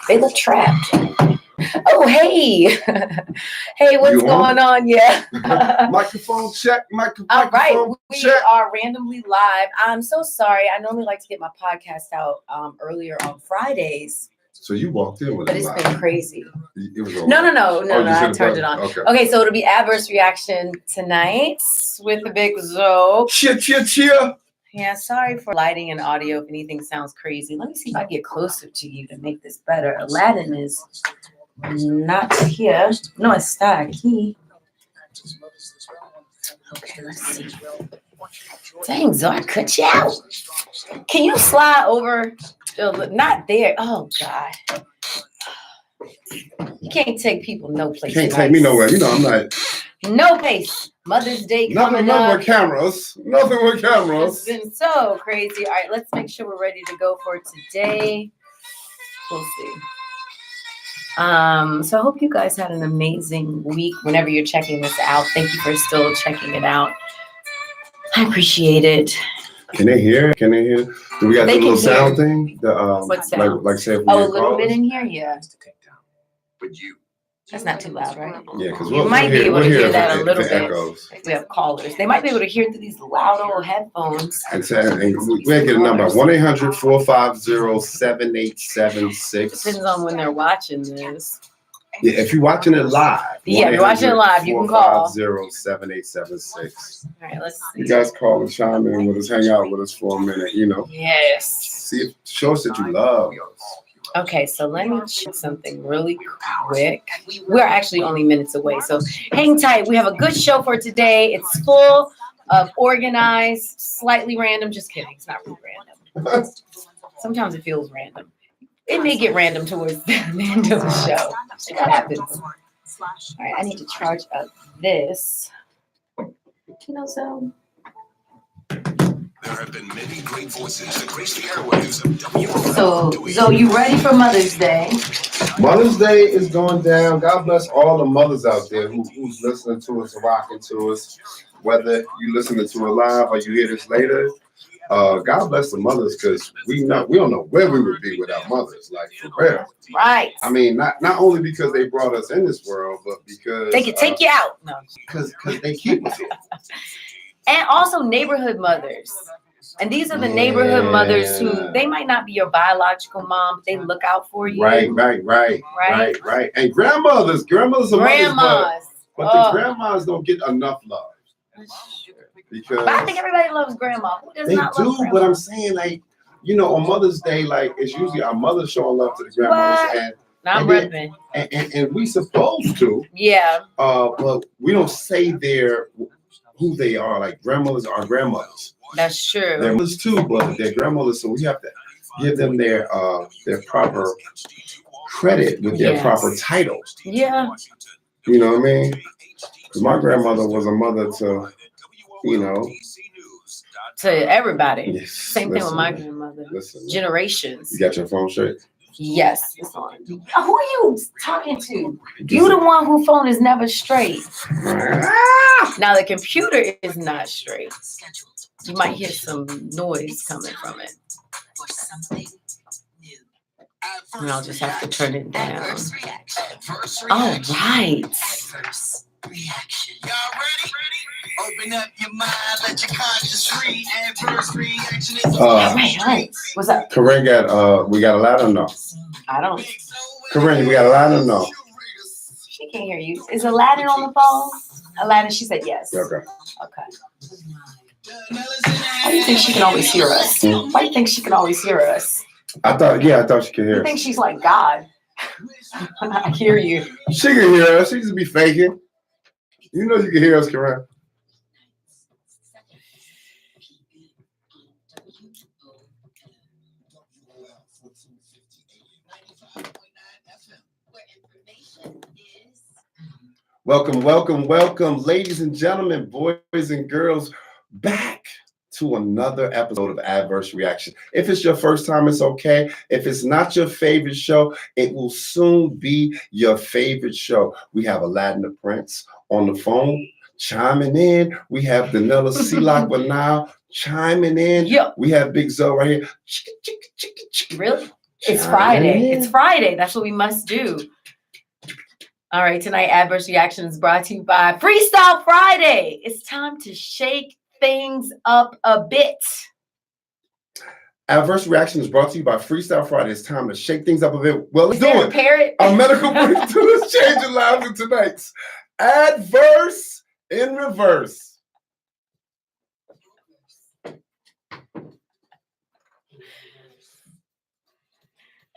They look trapped. Oh, hey. Hey, what's going on? Yeah. Microphone check. All right. We check. are randomly live. I'm so sorry. I normally like to get my podcast out earlier on Fridays. So you walked in with it. But it's been crazy. It was No. I turned it on. Okay, so it'll be adverse reaction tonight with the big Zoe. Cheer. Yeah, sorry for lighting and audio if anything sounds crazy. Let me see if I get closer to you to make this better. Aladdin is not here. No está aquí. Okay, let's see. Dang, Zoe, I cut you out. Can you slide over? Not there. Oh, God. You can't take people no place. You can't take me nowhere. You know, I'm not. No place. Mother's Day coming Nothing up. with cameras. Nothing with cameras. It's been so crazy. All right, let's make sure we're ready to go for today. We'll see. So I hope you guys had an amazing week. Whenever you're checking this out, thank you for still checking it out. I appreciate it. Can they hear? Do we got the little sound thing? What sound? Like say if we a little bit in here, yeah. But you. That's not too loud, right? Yeah, because you might be able to hear that a little bit. Echoes. We have callers. They might be able to hear through these loud old headphones. And we get a number 1-800-450-7876. Depends on when they're watching this. Yeah, if you're watching it live. Yeah, if you're watching it live, you can call. 450-7876. All right, let's see. You guys call and chime in with us, hang out with us for a minute, you know. Yes. Show us that you love us. Okay, so let me check something really quick. We're actually only minutes away, so hang tight. We have a good show for today. It's full of organized, slightly random. Just kidding. It's not really random. Sometimes it feels random. It may get random towards the end of the show. That happens. All right, I need to charge up this. So. There have been many great voices that grace the airwaves of So you ready for Mother's Day? Mother's Day is going down. God bless all the mothers out there who's listening to us, rocking to us. Whether you listening to it live or you hear this later, God bless the mothers, because we don't know where we would be without mothers. Like, for real. Right. I mean, not only because they brought us in this world, but because they could take you out. No. Because they keep us here. And also neighborhood mothers. And these are the neighborhood mothers who, they might not be your biological mom, but they look out for you. Right. And grandmothers are mothers, but the grandmas don't get enough love. Because but I think everybody loves grandma. Who does not love grandma? But I'm saying, like, you know, on Mother's Day, like, it's usually our mothers showing love to the grandmothers. And we supposed to. Yeah. But we don't say who they are. Like, grandmothers are grandmothers. That's true. They're mothers too, but they're grandmothers, so we have to give them their proper credit with their proper titles. Yeah. You know what I mean? Because my grandmother was a mother to, you know, to everybody. Yes. Same thing with my grandmother. Generations. You got your phone straight? Yes, it's on. Who are you talking to? You the one whose phone is never straight. Now the computer is not straight. You might hear some noise coming from it. And I'll just have to turn it down. All right. Y'all ready? Open up your mind, let your conscience free. Adverse reaction is all right. What's up? Corinne we got a ladder or no? I don't. Corinne, we got a ladder or no? She can't hear you. Is Aladdin on the phone? Aladdin, she said yes. Okay. Why do you think she can always hear us? Why do you think she can always hear us? I thought she could hear us. I think she's like God. I hear you. She can hear us. She just be faking. You know you can hear us, Corinne. Welcome, ladies and gentlemen, boys and girls, back to another episode of Adverse Reaction. If it's your first time, it's okay. If it's not your favorite show, it will soon be your favorite show. We have Aladdin the Prince on the phone chiming in. We have Danilla Silak now chiming in. Yep. We have Big Zoe right here. Really? It's Chime Friday. in. It's Friday. That's what we must do. All right, tonight Adverse Reaction is brought to you by Freestyle Friday. It's time to shake things up a bit. Adverse Reaction is brought to you by Freestyle Friday. It's time to shake things up a bit. Well, let's Is do there a it. parrot? A medical breakthrough is changing lives in tonight's Adverse in Reverse.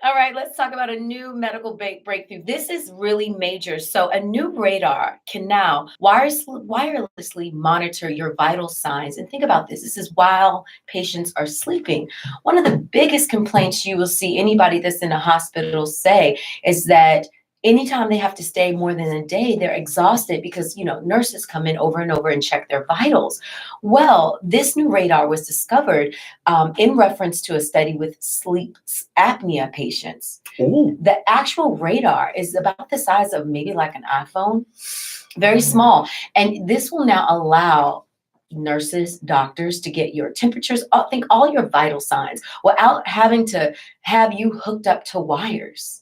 All right, let's talk about a new medical breakthrough. This is really major. So a new radar can now wirelessly monitor your vital signs. And think about this. This is while patients are sleeping. One of the biggest complaints you will see anybody that's in a hospital say is that anytime they have to stay more than a day, they're exhausted because, nurses come in over and over and check their vitals. Well, this new radar was discovered in reference to a study with sleep apnea patients. Ooh. The actual radar is about the size of maybe like an iPhone, very small. And this will now allow nurses, doctors to get your temperatures, think all your vital signs without having to have you hooked up to wires.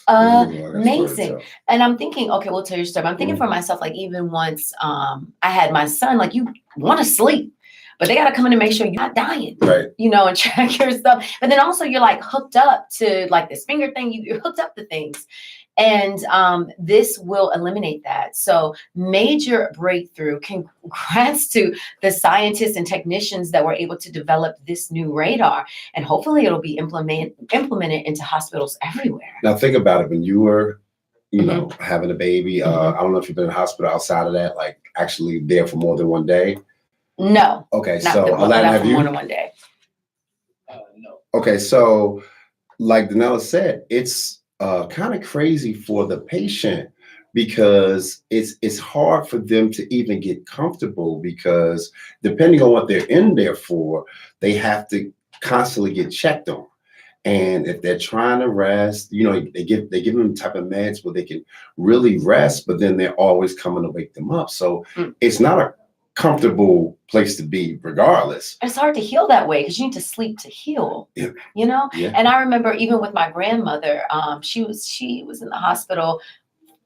Amazing. And I'm thinking, okay, we'll tell your story. I'm thinking for myself, like even once I had my son, like you want to sleep, but they got to come in and make sure you're not dying, right? And check your stuff. But then also you're like hooked up to like this finger thing. You're hooked up to things. And this will eliminate that. So major breakthrough. Congrats to the scientists and technicians that were able to develop this new radar. And hopefully it'll be implemented into hospitals everywhere. Now think about it. When you were, having a baby, I don't know if you've been in the hospital outside of that, like actually there for more than one day. No. Okay, so Aladdin, have you? More than one day. No. Okay, so like Danella said, it's kind of crazy for the patient because it's hard for them to even get comfortable because depending on what they're in there for, they have to constantly get checked on. And if they're trying to rest, they give them type of meds where they can really rest, but then they're always coming to wake them up. So it's not a comfortable place to be regardless. It's hard to heal that way because you need to sleep to heal. Yeah. Yeah. And I remember even with my grandmother, she was in the hospital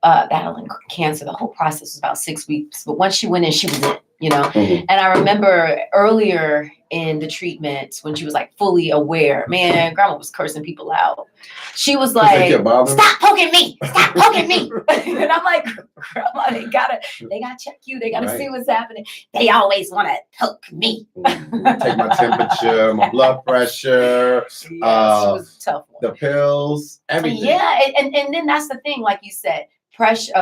battling cancer. The whole process was about 6 weeks, but once she went in, she was in. And I remember earlier in the treatment when she was like fully aware, man, grandma was cursing people out. She was like, stop poking me, stop poking me. And I'm like, grandma, they gotta check you. They gotta see what's happening. They always want to poke me. Take my temperature, my blood pressure, it was a tough one. The pills, everything. Yeah, and then that's the thing, like you said,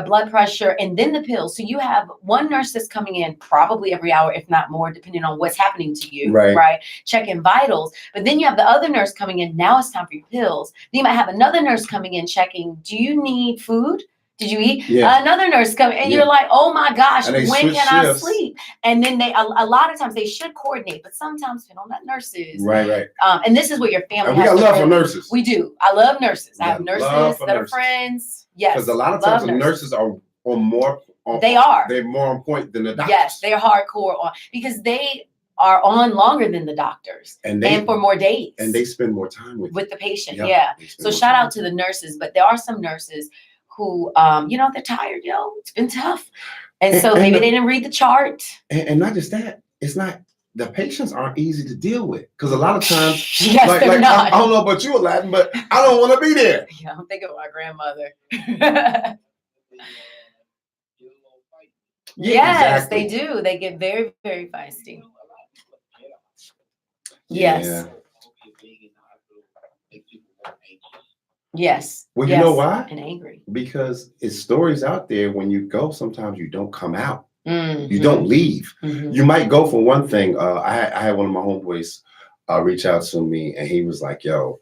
blood pressure, and then the pills. So you have one nurse that's coming in probably every hour, if not more, depending on what's happening to you, right? Checking vitals. But then you have the other nurse coming in. Now it's time for your pills. Then you might have another nurse coming in checking, do you need food? Did you eat? Yeah. Another nurse coming, and you're like, oh my gosh, when can I sleep? And then a lot of times they should coordinate, but sometimes they don't let nurses. Right. And this is where your family and we got love for nurses. We do. I love nurses. I have nurses that are friends. Yes. Because a lot of times the nurses are more on They are. They're more on point than the doctors. Yes, they're hardcore on because they are on longer than the doctors and for more days. And they spend more time with the patient. Yeah. So shout out to the nurses, but there are some nurses who they're tired, it's been tough. And so maybe they didn't read the chart. And not just that, it's not the patients aren't easy to deal with because a lot of times, they're not. I don't know about you, Aladdin, but I don't want to be there. Yeah, I'm thinking of my grandmother. Yes, exactly. They do. They get very, very feisty. Yes. Yeah. Yes. Well, you know why? And angry. Because it's stories out there. When you go, sometimes you don't come out. Mm-hmm. You don't leave. Mm-hmm. You might go for one thing. I had one of my homeboys reach out to me, and he was like, "Yo,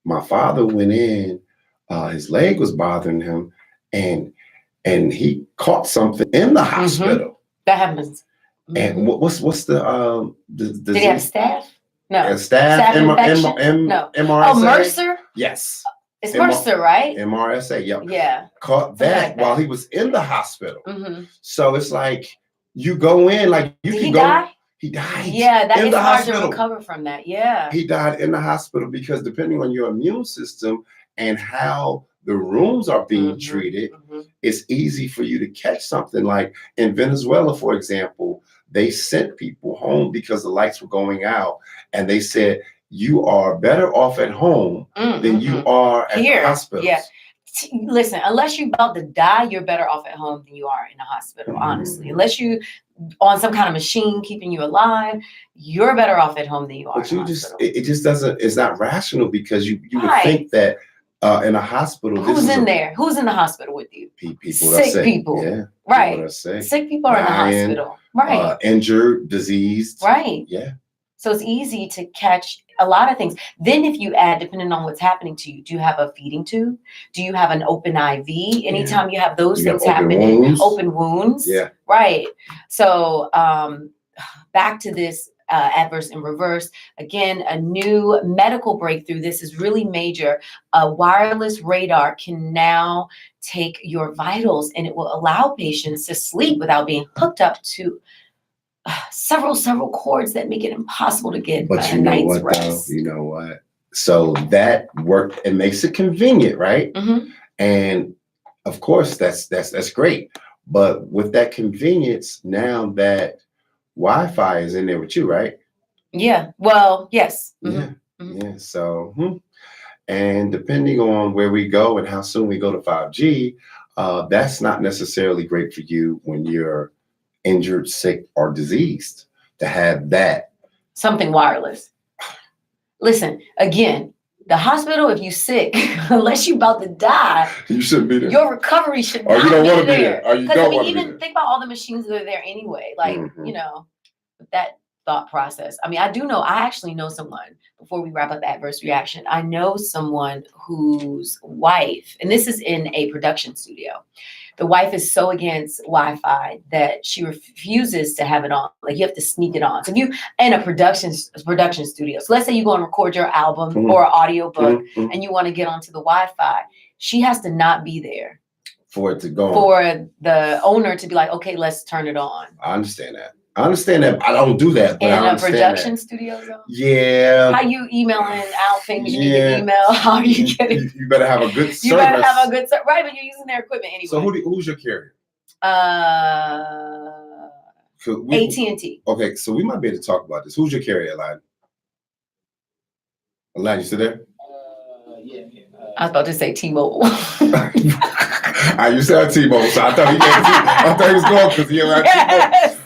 my father went in. His leg was bothering him, and he caught something in the hospital. Mm-hmm. That happens. Mm-hmm. And what's the did he have staph? No. Staph infection? No. MRSA? Oh, MRSA? Yes. It's MRSA, right? MRSA, yep. Yeah. Caught that while he was in the hospital. Mm-hmm. So it's like you go in, like you Did can he go. Die? He died. Yeah, that in is the hard hospital. to recover from that. Yeah. He died in the hospital because depending on your immune system and how the rooms are being treated, it's easy for you to catch something. Like in Venezuela, for example, they sent people home because the lights were going out, and they said, you are better off at home than you are at Here. the hospital. Yeah. Listen, unless you're about to die, you're better off at home than you are in the hospital, honestly. Unless you on some kind of machine keeping you alive, you're better off at home than you are But in you the just, hospital. it just doesn't, it's not rational because you would think that in a hospital, who's in there? Who's in the hospital with you? People sick people. Yeah. Right. Sick. Sick people are in the hospital. Right. Injured, diseased. Right. Yeah. So it's easy to catch a lot of things. Then if you add, depending on what's happening to you, do you have a feeding tube? Do you have an open IV? Anytime you have those things happening, open wounds. Yeah. Right. So back to this adverse in reverse. Again, a new medical breakthrough. This is really major. A wireless radar can now take your vitals, and it will allow patients to sleep without being hooked up to several cords that make it impossible to get but a night's rest. You know what? So that work, it makes it convenient, right? And of course, that's great. But with that convenience, now that Wi-Fi is in there with you, right? Yeah. Well, yes. Yeah. So, and depending on where we go and how soon we go to 5G, that's not necessarily great for you when you're injured, sick, or diseased to have that. Something wireless. Listen, again, the hospital, if you're sick, unless you're about to die, you shouldn't be there. Your recovery should not you don't be want to there. be there. Or you don't want to be there. Think about all the machines that are there anyway. Like, you know, that thought process. I mean, I actually know someone, before we wrap up adverse reaction, I know someone whose wife, and this is in a production studio, the wife is so against Wi-Fi that she refuses to have it on. Like, you have to sneak it on. So if you in a production studio, so let's say you go and record your album or audio book and you want to get onto the Wi-Fi, she has to not be there for it to go on. For the owner to be like, okay, let's turn it on. I understand that. I don't do that, but in I a production studio though? Yeah. How you emailing out things you need to email? How are you getting? You better have a good service. You better have a good service. Right, but you're using their equipment anyway. So who's your carrier? AT&T. Okay, so we might be able to talk about this. Who's your carrier, Elijah? Elijah, you still there? Yeah. I was about to say T-Mobile. You said T-Mobile, so I thought he was going because he had T-Mobile.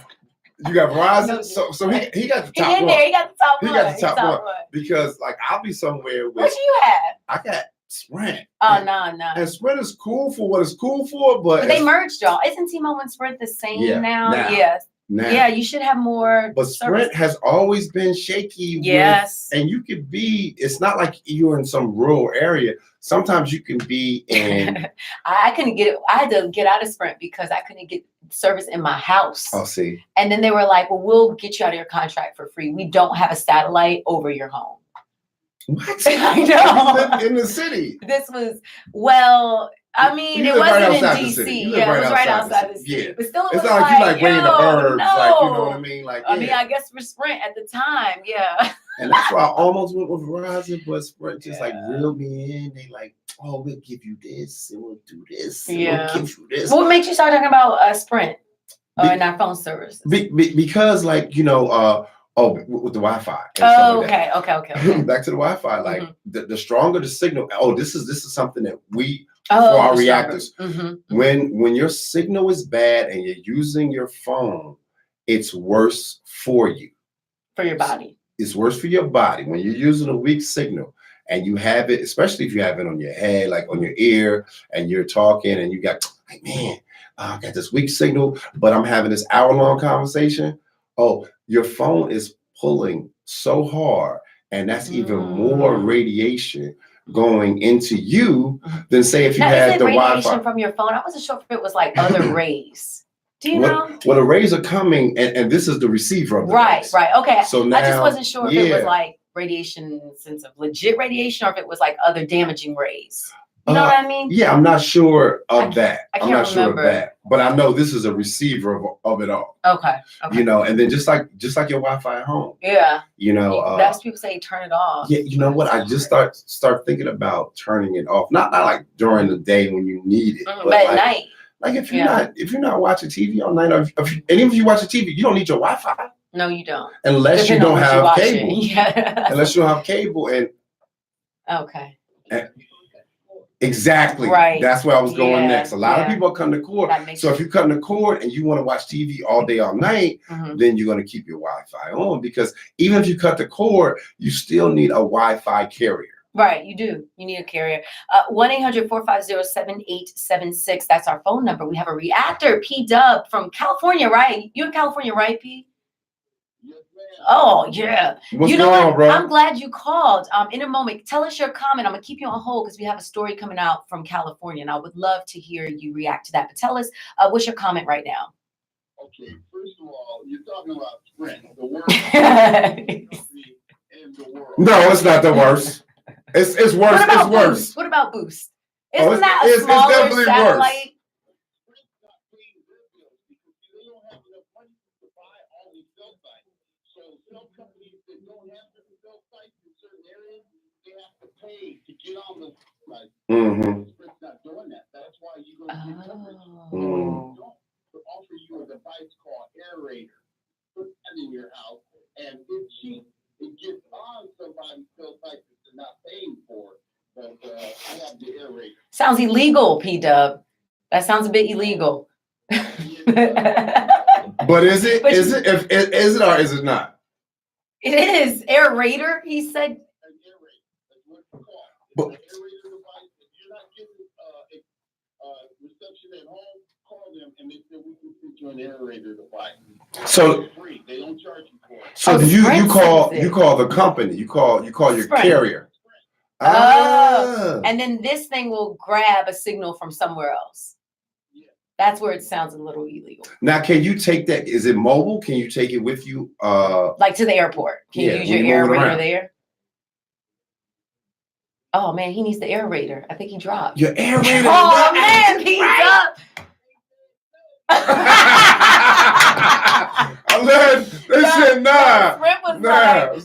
You got Verizon, so he got the top one. He got the top one. He got the top one because, like, I'll be somewhere with. What do you have? I got Sprint. Oh no. And Sprint is cool for what it's cool for, but they merged y'all. Isn't T-Mobile and Sprint the same now? Yes. Now. Yeah, you should have more. But Sprint has always been shaky. Yes. And you could be. It's not like you're in some rural area. Sometimes you can be in. I couldn't get it. I had to get out of Sprint because I couldn't get service in my house. Oh, see. And then they were like, well, we'll get you out of your contract for free. We don't have a satellite over your home. What? I know. In the city. This was, I mean, it wasn't in DC. Yeah, it was right outside the city. Yeah. But still, it's not like you like waiting the burbs, no. like, you know what I mean? Like, I mean, I guess for Sprint at the time, yeah. And that's why I almost went with Verizon, but Sprint just like reeled me in. They like, oh, we'll give you this, and we'll do this, and we'll give you this. What makes you start talking about Sprint and our phone services? Because, like, you know, with the Wi-Fi. Oh, okay. Back to the Wi-Fi. Like, the stronger the signal. Oh, this is something that we. For Oh, our reactors. When your signal is bad and you're using your phone, it's worse for you. For your body. It's worse for your body. When you're using a weak signal and you have it, especially if you have it on your head, like on your ear, and you're talking and you got, like, man, I got this weak signal, but I'm having this hour-long conversation. Oh, your phone is pulling so hard, and that's even more radiation going into you than, say, if you had the Wi-Fi. Radiation from your phone? I wasn't sure if it was like other rays. Do you know? Well, the rays are coming, and this is the receiver of the rays. Right. Okay. So now, I just wasn't sure if it was like radiation, sense of legit radiation, or if it was like other damaging rays. You know what I mean? Yeah, I'm not sure of that. I I'm can't not sure of remember. that, but I know this is a receiver of it all. Okay. You know, and then just like your Wi-Fi at home. Yeah. You know, that's people say turn it off. Yeah, you know what? I just start thinking about turning it off. Not like during the day when you need it, but at night. Like if you're not watching TV all night, and even if you watch TV, you don't need your Wi-Fi. No, you don't. Unless you don't have cable. Yeah. Unless you don't have cable and. Okay. Exactly. Right. That's where I was going next. A lot of people are cutting the cord. So if you're cutting the cord and you want to watch TV all day, all night, then you're going to keep your Wi-Fi on, because even if you cut the cord, you still need a Wi-Fi carrier. Right, you do. You need a carrier. 1-800-450-7876. That's our phone number. We have a reactor, P-Dub from California, right? You're in California, right, P? Oh, yeah. What's going on, bro? I'm glad you called. In a moment, tell us your comment. I'm going to keep you on hold because we have a story coming out from California, and I would love to hear you react to that. But tell us, what's your comment right now? Okay, first of all, you're talking about Sprint, the worst in the world. No, it's not the worst. It's worse. It's worse. What about Boost? Isn't that a smaller definitely satellite? Some companies that don't have different cell sites in certain areas, they have to pay to get on the site. Sprint's not doing that. That's why you go get coverage. To offer you a device called Aerator. Put that in your house, and it's cheap. It gets on somebody's cell site that they're not paying for. But I have the Aerator. Sounds illegal, P-Dub. That sounds a bit illegal. But is it? Is it or is it not? It is. Aerator, he said. An Aerator. That's what it's called. An Aerator device. If you're not getting reception at home, call them and they say we can put you an Aerator device. So it's free. They don't charge you for it. So you call the company. You call your Sprint. carrier. And then this thing will grab a signal from somewhere else. That's where it sounds a little illegal. Now, can you take that? Is it mobile? Can you take it with you? Like to the airport? Can you use your aerator there? Oh man, he needs the aerator. I think he dropped. Your aerator. Oh man, he's up. They said nah. Sprint was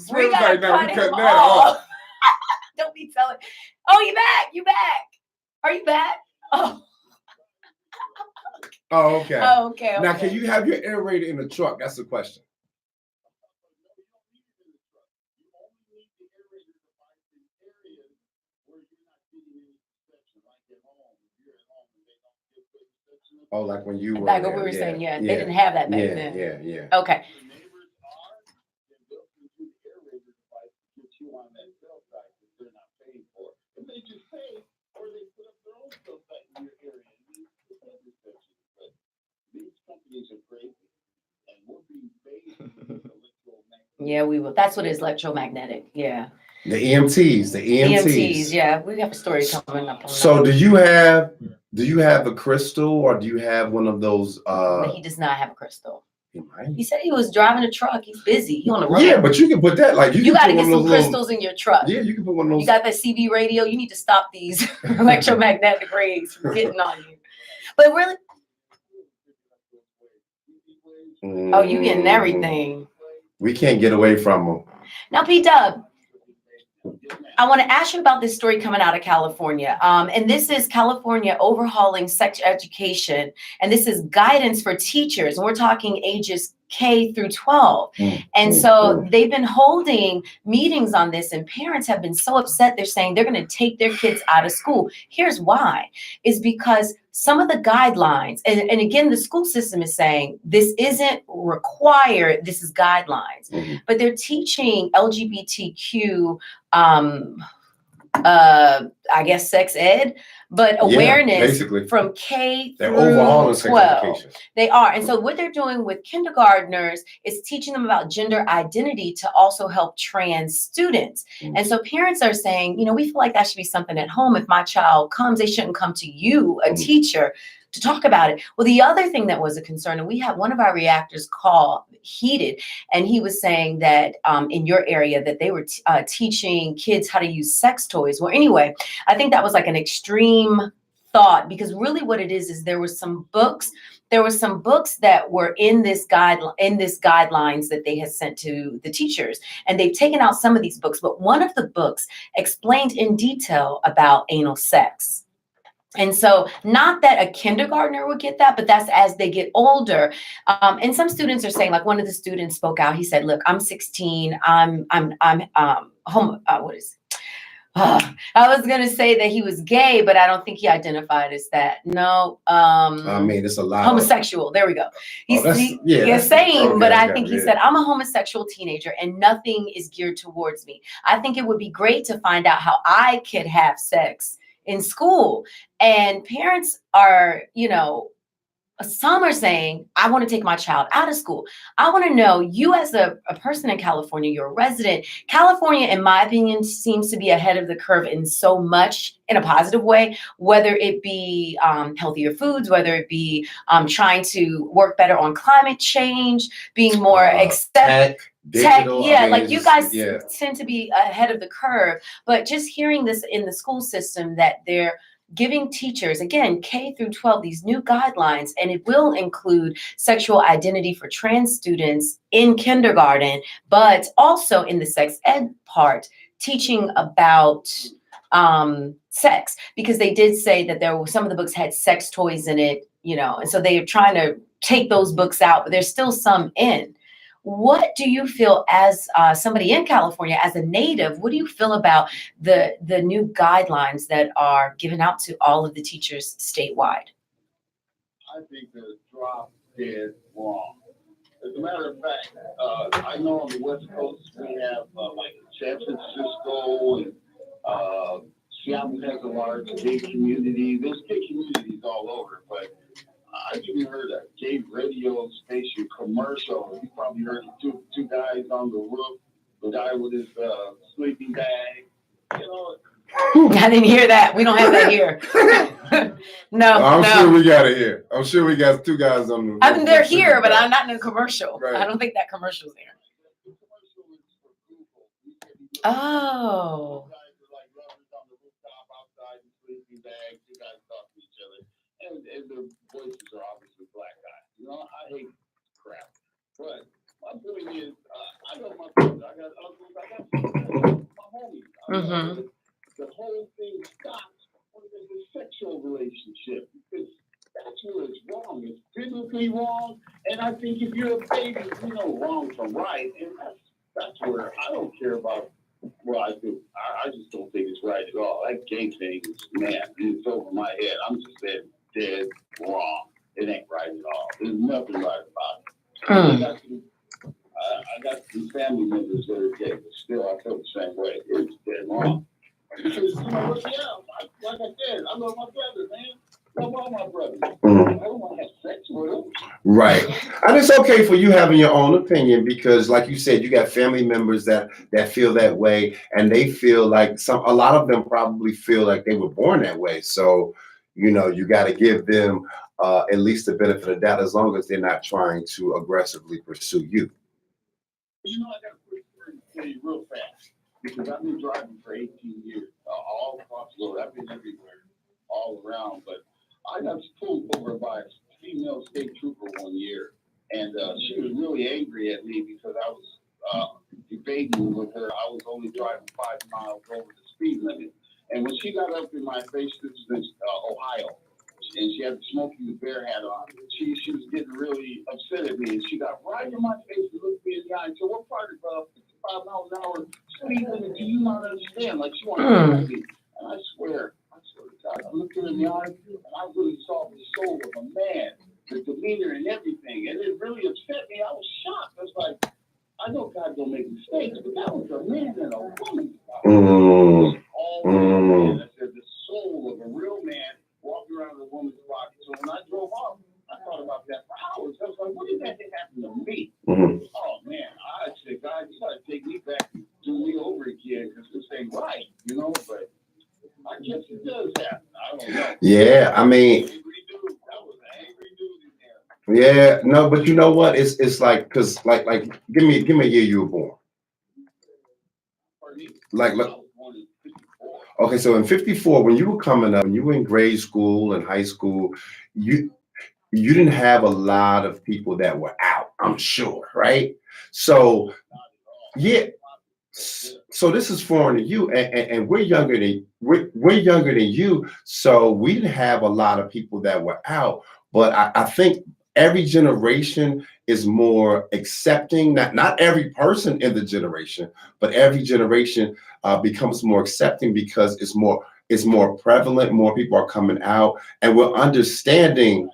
like, we gotta cut him off. Don't be telling. Oh, you back? You back? Are you back? Oh. Oh, okay. Oh, okay. Now, can you have your aerator in the truck? That's the question. Oh, like when you were like what we were saying, they didn't have that back then. Yeah. Okay. Yeah, we will. That's what it is, electromagnetic. Yeah. The EMTs. Yeah, we have a story coming up on So do you have a crystal, or do you have one of those? But he does not have a crystal. He might. He said he was driving a truck. He's busy. He on the road. Yeah, but you can put that you got to get some crystals in your truck. Yeah, you can put one of those. You got that CB radio. You need to stop these electromagnetic rays from getting on you. But really, oh, you getting everything. We can't get away from them. Now, P-Dub, I want to ask you about this story coming out of California. And this is California overhauling sex education. And this is guidance for teachers. And we're talking ages K through 12. And so they've been holding meetings on this, and parents have been so upset. They're saying they're going to take their kids out of school. Here's why. Is because some of the guidelines, and again, the school system is saying this isn't required, this is guidelines, but they're teaching LGBTQ, I guess sex ed, but awareness from K through 12. They are. And so what they're doing with kindergartners is teaching them about gender identity to also help trans students. And so parents are saying, we feel like that should be something at home. If my child comes, they shouldn't come to you, a teacher, to talk about it. Well, the other thing that was a concern, and we had one of our reactors call heated, and he was saying that in your area that they were teaching kids how to use sex toys. Well, anyway, I think that was like an extreme thought, because really what it is there were some books. There were some books that were in this guidelines that they had sent to the teachers, and they've taken out some of these books. But one of the books explained in detail about anal sex. And so, not that a kindergartner would get that, but that's as they get older. And some students are saying, like one of the students spoke out. He said, "Look, I'm 16. I'm what is?" I was gonna say that he was gay, but I don't think he identified as that. No. I mean, it's a lot. Homosexual. There we go. He's same, okay, but I think he said, I'm a homosexual teenager and nothing is geared towards me. I think it would be great to find out how I could have sex in school. And parents are, some are saying, I want to take my child out of school. I want to know, you as a person in California, you're a resident. California, in my opinion, seems to be ahead of the curve in so much, in a positive way, whether it be healthier foods, whether it be trying to work better on climate change, being more accepting. Digital, yeah, I mean, like you guys tend to be ahead of the curve. But just hearing this in the school system, that they're giving teachers, again, K through 12, these new guidelines, and it will include sexual identity for trans students in kindergarten, but also in the sex ed part, teaching about sex, because they did say that there were some of the books had sex toys in it, and so they are trying to take those books out, but there's still some in. What do you feel as somebody in California, as a native, what do you feel about the new guidelines that are given out to all of the teachers statewide? I think the drop is wrong. As a matter of fact, I know on the West Coast we have like San Francisco and Seattle has a large gay community. There's gay communities all over, but I even heard a gay radio station commercial. You probably heard it, two guys on the roof, the guy with his sleeping bag. I didn't hear that. We don't have that here. No, I'm sure we got it here. I'm sure we got two guys on the roof. I mean, they're here, but I'm not in a commercial. Right. I don't think that commercial's there. Oh. And their voices are obviously black guys. I hate crap. But my point is, I know my brother. I got uncles. I got my homies. Mm-hmm. The whole thing stops when there's a sexual relationship, because that's where it's wrong. It's biblically wrong. And I think if you're a baby, you know wrong from right. And that's where I don't care about what I do. I just don't think it's right at all. That gay thing is, man, it's over my head. I'm just saying, dead wrong. It ain't right at all. There's nothing right about it. I got some family members that are gay, but still I feel the same way. It's dead wrong. Because, like I said, I love my brother, man. I love all my brothers. I don't want to have sex with them. Right. And it's okay for you having your own opinion, because like you said, you got family members that feel that way, and they feel like a lot of them probably feel like they were born that way. So, you got to give them at least the benefit of that, as long as they're not trying to aggressively pursue you. I got a quick story to tell you real fast, because I've been driving for 18 years, all across the road. I've been everywhere, all around, but I got pulled over by a female state trooper one year, and she was really angry at me because I was debating with her. I was only driving 5 miles over the speed limit. And when she got up in my face, this was in Ohio, and she had the Smokey the Bear hat on. She was getting really upset at me, and she got right in my face and looked me in the eye and said, "What part of 55 miles an hour speed limit do you not understand?" Like, she wanted to fight me. And I swear to God, I looked her in the eye, and I really saw the soul of a man, the demeanor and everything, and it really upset me. I was shocked. I was like, I know God don't make mistakes, but that was a man and a woman. I said, the soul of a real man walking around a woman's pocket. So when I drove off, I thought about that for hours. I was like, what did that happen to me? Oh, man. I said, God, you got to take me back and do me over again, because this ain't right, But I guess it does happen. I don't know. Yeah, I mean, That was Yeah, no, but you know what? It's like because like give me a year you were born. Like look, okay, so in '54, when you were coming up, when you were in grade school and high school, you you didn't have a lot of people that were out, I'm sure, right? So yeah, so this is foreign to you, and we're younger than you, so we didn't have a lot of people that were out. But I think every generation is more accepting. Not every person in the generation, but every generation becomes more accepting because it's more prevalent. More people are coming out, and we're understanding.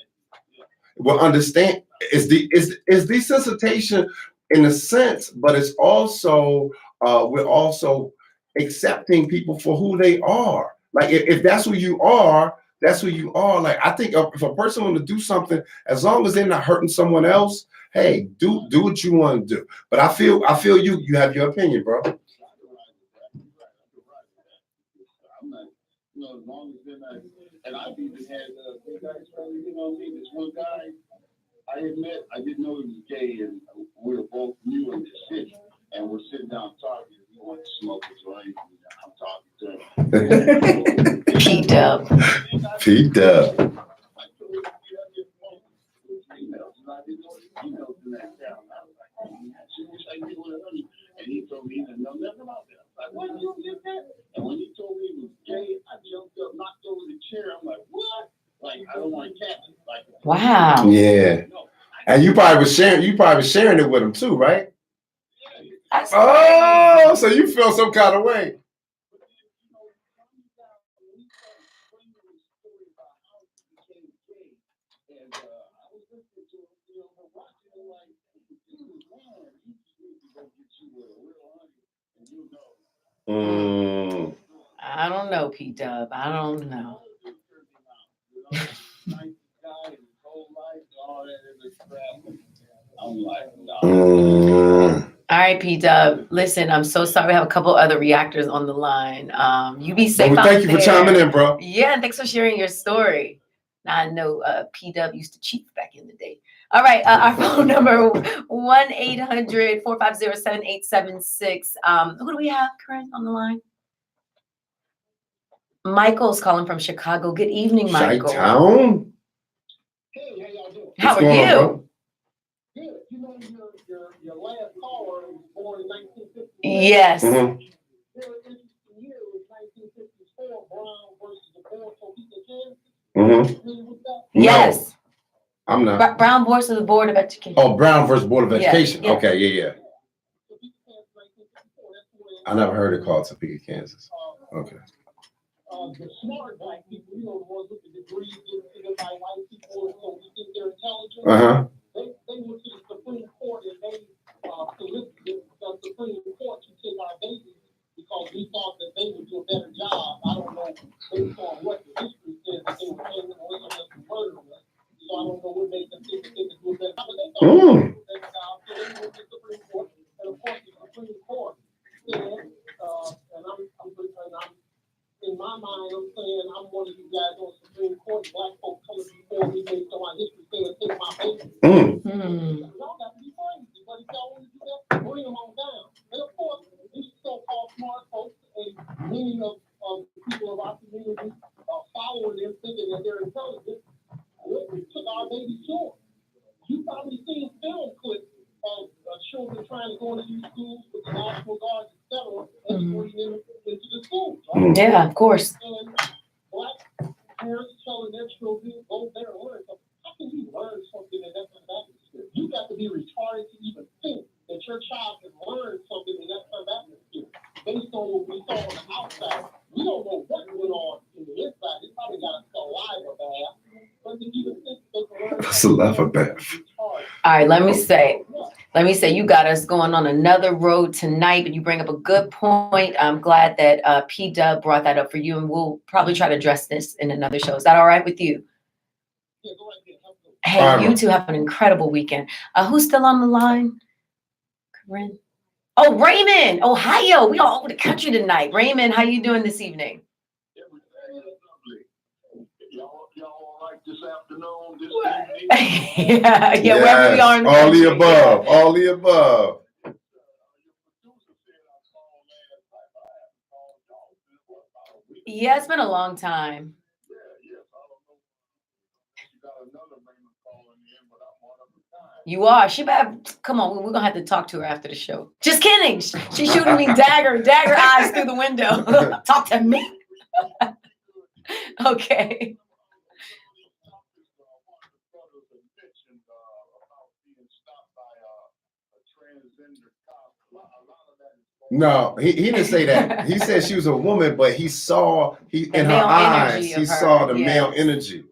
We're understand is desensitization in a sense, but it's also we're also accepting people for who they are. Like if that's who you are, that's who you are. Like I think if a person want to do something, as long as they're not hurting someone else, hey, do what you want to do. But I feel you have your opinion, bro. I'm not, as long as they're not, and I've even had big guys, this one guy I had met, I didn't know he was gay, and we were both new in the city, and we're sitting down talking. He wanted to smoke a joint, and I'm talking to him. P-Dub. P-Dub. I told him, females, and I didn't know the females in that town. I was like, I wish I knew what honey. And he told me he didn't know nothing about that. I was like, what, you get that? And when he told me he was gay, I jumped up, knocked over the chair. I'm like, what? Like, I don't want to catch it. Like, Wow. Yeah. And you probably was sharing it with him too, right? Oh, so you feel some kind of way. I don't know, P-Dub. I don't know. All right, P-Dub. Listen, I'm so sorry. We have a couple other reactors on the line. You be safe out there. Thank you for chiming in, bro. Yeah, and thanks for sharing your story. Now I know P-Dub used to cheat back in the day. All right, our phone number 1-800-450-7876. Who do we have, Corinne, on the line? Michael's calling from Chicago. Good evening, Michael. Chi-town? Hey, how y'all doing? How are you? Good. You know your last caller was born in 1950. Yes. Mm-hmm. Very interesting year was 1954, Brown versus the Board of Education. Mm-hmm. Familiar with that? Yes. No, I'm not. Brown versus the Board of Education. Oh, Brown versus Board of Education. Yeah. Okay, yeah. I never heard it called Topeka, Kansas. Okay. The smart black people, the ones with the degrees given to them by white people, so we think they're intelligent. They went to the Supreme Court and they solicited the Supreme Court to take our babies because we thought that they would do a better job. I don't know based on what the history says that they were paying them away unless we murdered them. So I don't know what made them think that they could do a better job. But they thought they would do a better job. So they went to the Supreme Court. And of course, the Supreme Court said, I'm in my mind, I'm saying I'm one of you guys on the Supreme Court. Black folks coming before me based on my history saying take my baby. Y'all got to be crazy. But if y'all want to do that, bring them on down. And of course, these so-called smart folks and many of the people of our community are following them, thinking that they're intelligent. We took our baby to them. You probably seen film clips of children trying to go into these schools with the National Guard, etc., escorting them into the schools. Right? Yeah, of course. And black parents telling their children, go there and learn something. How can you learn something in that kind of atmosphere? You got to be retarded to even think that your child can learn something in that kind of atmosphere. Based on what we saw on the outside, we don't know what went on in the inside. They probably got a saliva bath. But to even think they can learn Saliva bath. All right, let me say, you got us going on another road tonight, but you bring up a good point. I'm glad that P-Dub brought that up for you, and we'll probably try to address this in another show. Is that all right with you? Hey, you two have an incredible weekend. Who's still on the line? Corinne? Oh, Raymond, Ohio. We all over the country tonight. Raymond, how you doing this evening? Y'all all right this afternoon, this yeah, evening. yeah, wherever we are in the all the country, above, all the above. Yeah, it's been a long time. You are. She better come on. We're gonna have to talk to her after the show. Just kidding. She's shooting me dagger eyes through the window. Talk to me. Okay. No, he didn't say that. He said she was a woman, but he saw in her male eyes, energy he of her, saw the yes. male energy.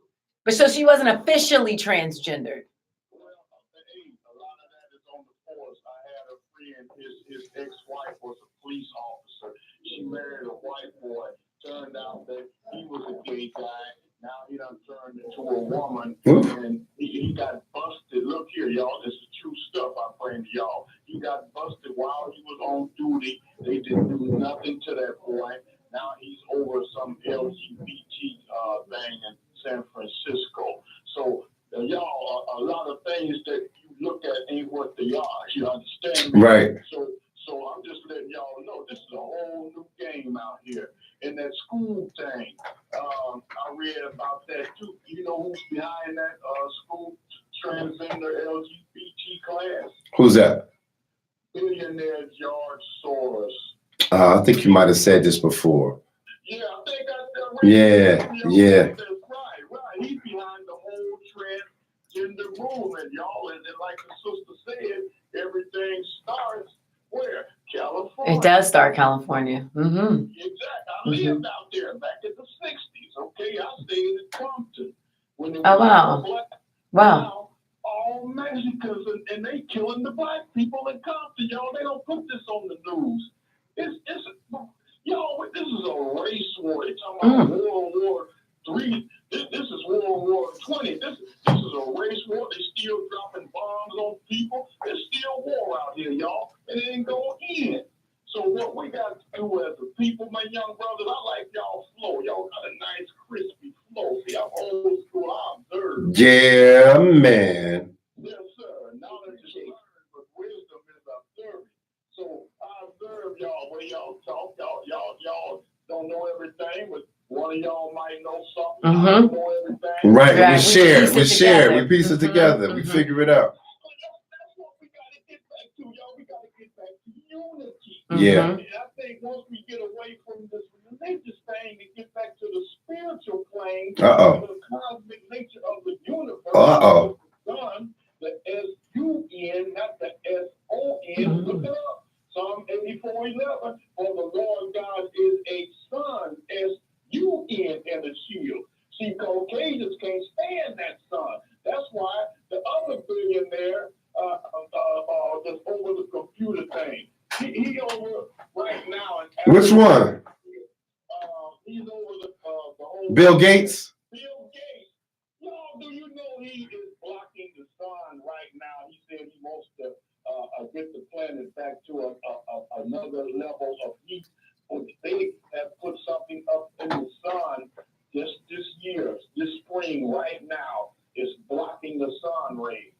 But so she wasn't officially transgendered. A lot of that is on the force. I had a friend, his ex-wife was a police officer. She married a white boy. Turned out that he was a gay guy. Now he done turned into a woman. And he got busted. Look here, y'all. This is true stuff I'm bringing to y'all. He got busted while he was on duty. They didn't do nothing to that boy. Now he's over some LGBT thing in San Francisco. So y'all, a lot of things that you look at ain't what they are. You understand me? Right. So I'm just letting y'all know this is a whole new game out here. And that school thing, I read about that too. You know who's behind that school transgender LGBT class? Who's that? Billionaire George Soros. I think you might have said this before. Yeah, I think I Yeah. That's right. He's behind the whole transgender movement, y'all. And like the sister said, everything starts where? California. It does start California. Mm-hmm. Exactly. I lived out there back in the 60s. Okay, I stayed in Compton. When Oh, wow. Wow. Now, all Mexicans and they killing the black people in Compton, y'all. They don't put this on the news. Y'all, this is a race war. They're talking about World War III. This is World War 20. This is a race war. They still dropping bombs on people. There's still war out here, y'all. And it ain't going to end. So what we got to do as a people, my young brothers, I like y'all flow. Y'all got a nice, crispy flow. See, I'm old school. I observe. Yeah, man. Yes, sir. Knowledge is learned, but wisdom is observed. So I observe y'all when y'all talk. Y'all don't know everything, but one of y'all might know something. I don't know everything. Right. We share. We piece it together. Mm-hmm. We figure it out. That's what we got to get back to, y'all. We got to get back to unity. Yeah. And I think once we get away from this religious thing and get back to the spiritual plane, the cosmic nature of the universe, the sun, the S-U-N, not the S-O-N, look it up. Psalm 84:11, for the Lord God is a sun, S-U-N, and a shield. See, Caucasians can't stand that sun. That's why the other billionaire that's over the computer thing. He over right now. Which one? He's over the whole. Bill Gates? Bill Gates. Y'all, do you know he is blocking the sun right now? He said he wants to get the planet back to another level of heat. They have put something up in the sun this year, this spring, right now. It's blocking the sun rays.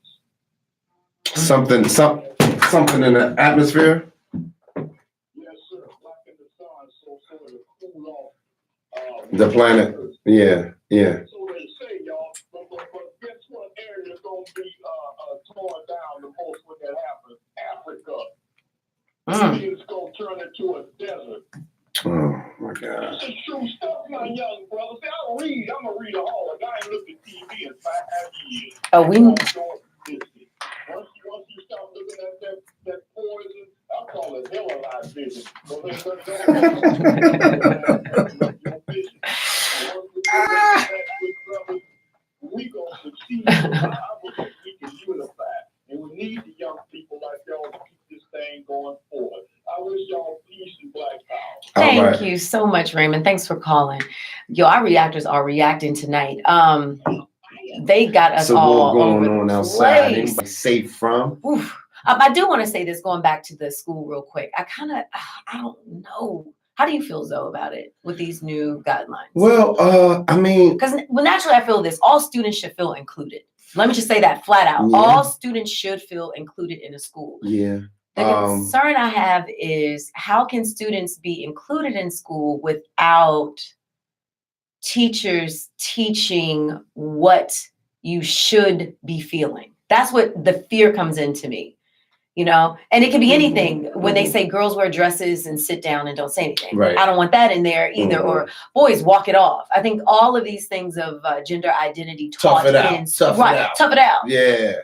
Something in the atmosphere? Yes, sir. Blocking the sun so it'll cool off. The planet. Yeah. So they say, y'all, but guess what area is going to be torn down the most when that happens? Africa. It's going to turn into a desert. Oh, my God. This is true stuff, my young brother. See, I'm a readaholic. I ain't looked at TV in 5 years. Oh, Once you start looking at that poison, I call it hell-alive vision. So we gonna succeed. I believe we can unify, and we need the young people like y'all to keep this thing going forward. I wish y'all peace and black power. Thank you so much, Raymond. Thanks for calling. Yo, our reactors are reacting tonight. They got us all going over on the outside. place. Anybody safe from? I do want to say this, going back to the school real quick. I don't know. How do you feel, Zoe, about it with these new guidelines? Well, I mean, because naturally I feel this, all students should feel included. Let me just say that flat out. Yeah. All students should feel included in a school. yeah. The concern I have is, how can students be included in school without teachers teaching what you should be feeling? That's what the fear comes into me. You know, and it can be anything. When they say girls wear dresses and sit down and don't say anything, Right. I don't want that in there either. Or boys walk it off. I think all of these things of gender identity taught Tough it out. in Tough it out. tough it out. Yeah.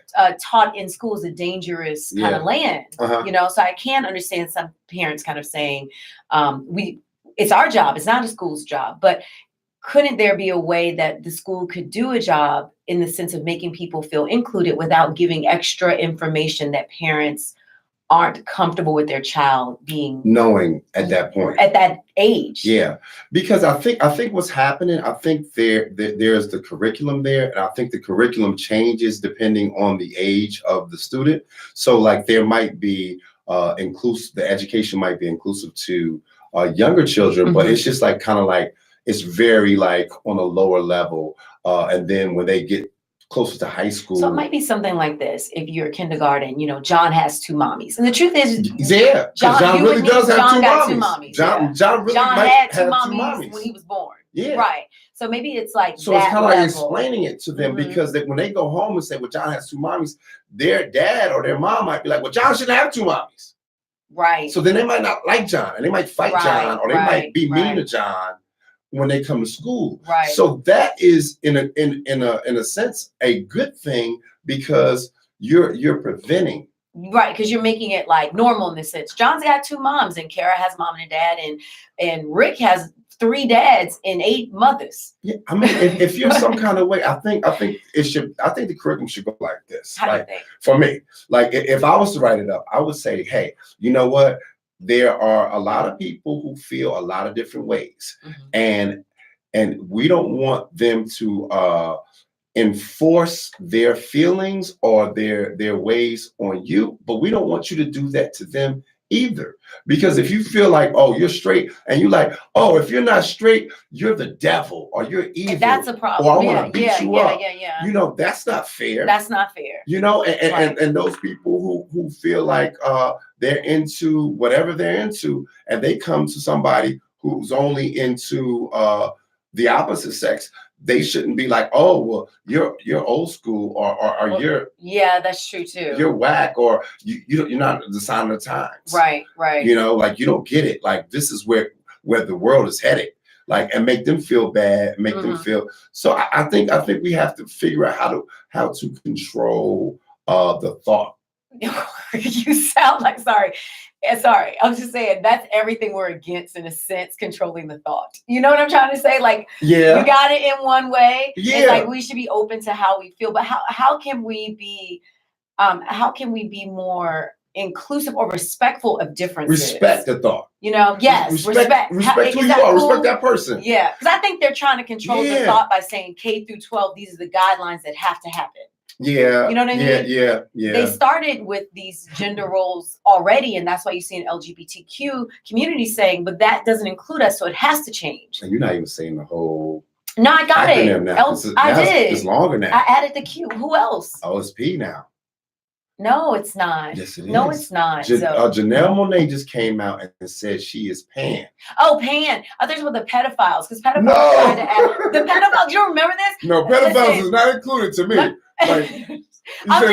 Taught in school is a dangerous kind of land. You know, so I can understand some parents kind of saying, it's our job. It's not a school's job, but couldn't there be a way that the school could do a job in the sense of making people feel included without giving extra information that parents aren't comfortable with their child being knowing at that point, at that age? Yeah, because I think what's happening, I think there's the curriculum there, and I think the curriculum changes depending on the age of the student. So like there might be inclusive, the education might be inclusive to younger children, but it's just like kind of like, it's very like on a lower level. And then when they get closer to high school. So it might be something like this. If you're kindergarten, you know, John has two mommies. And the truth is, yeah, John really does have two mommies. John really had two mommies when he was born. Yeah. Right. So maybe it's like so it's kind of like explaining it to them, because when they go home and say, well, John has two mommies, their dad or their mom might be like, well, John shouldn't have two mommies. Right. So then they might not like John, and they might fight John, or they might be mean to John when they come to school. Right. So that is in a sense a good thing, because you're preventing. Right, because you're making it like normal in this sense. John's got two moms, and Kara has mom and a dad, and Rick has 3 dads and 8 mothers. Yeah, I mean, if you're some kind of way, I think the curriculum should go like this. How do you think? For me, like if I was to write it up, I would say, hey, you know what? There are a lot of people who feel a lot of different ways, and we don't want them to enforce their feelings or their ways on you, but we don't want you to do that to them either. Because if you feel like, oh, you're straight, and you're like, oh, if you're not straight, you're the devil, or you're evil, and that's a problem. Or I want to beat you up. Yeah. You know, that's not fair. That's not fair. You know, and those people who feel like they're into whatever they're into, and they come to somebody who's only into the opposite sex, they shouldn't be like, oh, well, you're old school, or you're, yeah, that's true too. You're whack, or you're not the sign of the times. Right. You know, like you don't get it. Like this is where the world is headed. Like, and make them feel bad, make them feel. So I think we have to figure out how to control the thought. You sound like sorry. I was just saying that's everything we're against, in a sense, controlling the thought. You know what I'm trying to say? Like, yeah, you got it in one way. Yeah, it's like we should be open to how we feel, but how can we be more inclusive or respectful of differences? Respect the thought. You know, yes, respect who you are. Cool? Respect that person. Yeah, because I think they're trying to control the thought by saying K through 12. These are the guidelines that have to happen. Yeah. You know what I mean? Yeah. They started with these gender roles already, and that's why you see an LGBTQ community saying, but that doesn't include us, so it has to change. And you're not even saying the whole. No, I got it. I did. It's longer now. I added the Q. Who else? Oh, it's P now. No, it's not. Yes, it is. No, it's not. Janelle Monáe just came out and said she is pan. Oh, pan. I thought it was the pedophiles, because pedophiles tried to add the pedophiles. You don't remember this? No, pedophiles is not included to me. Like, I'm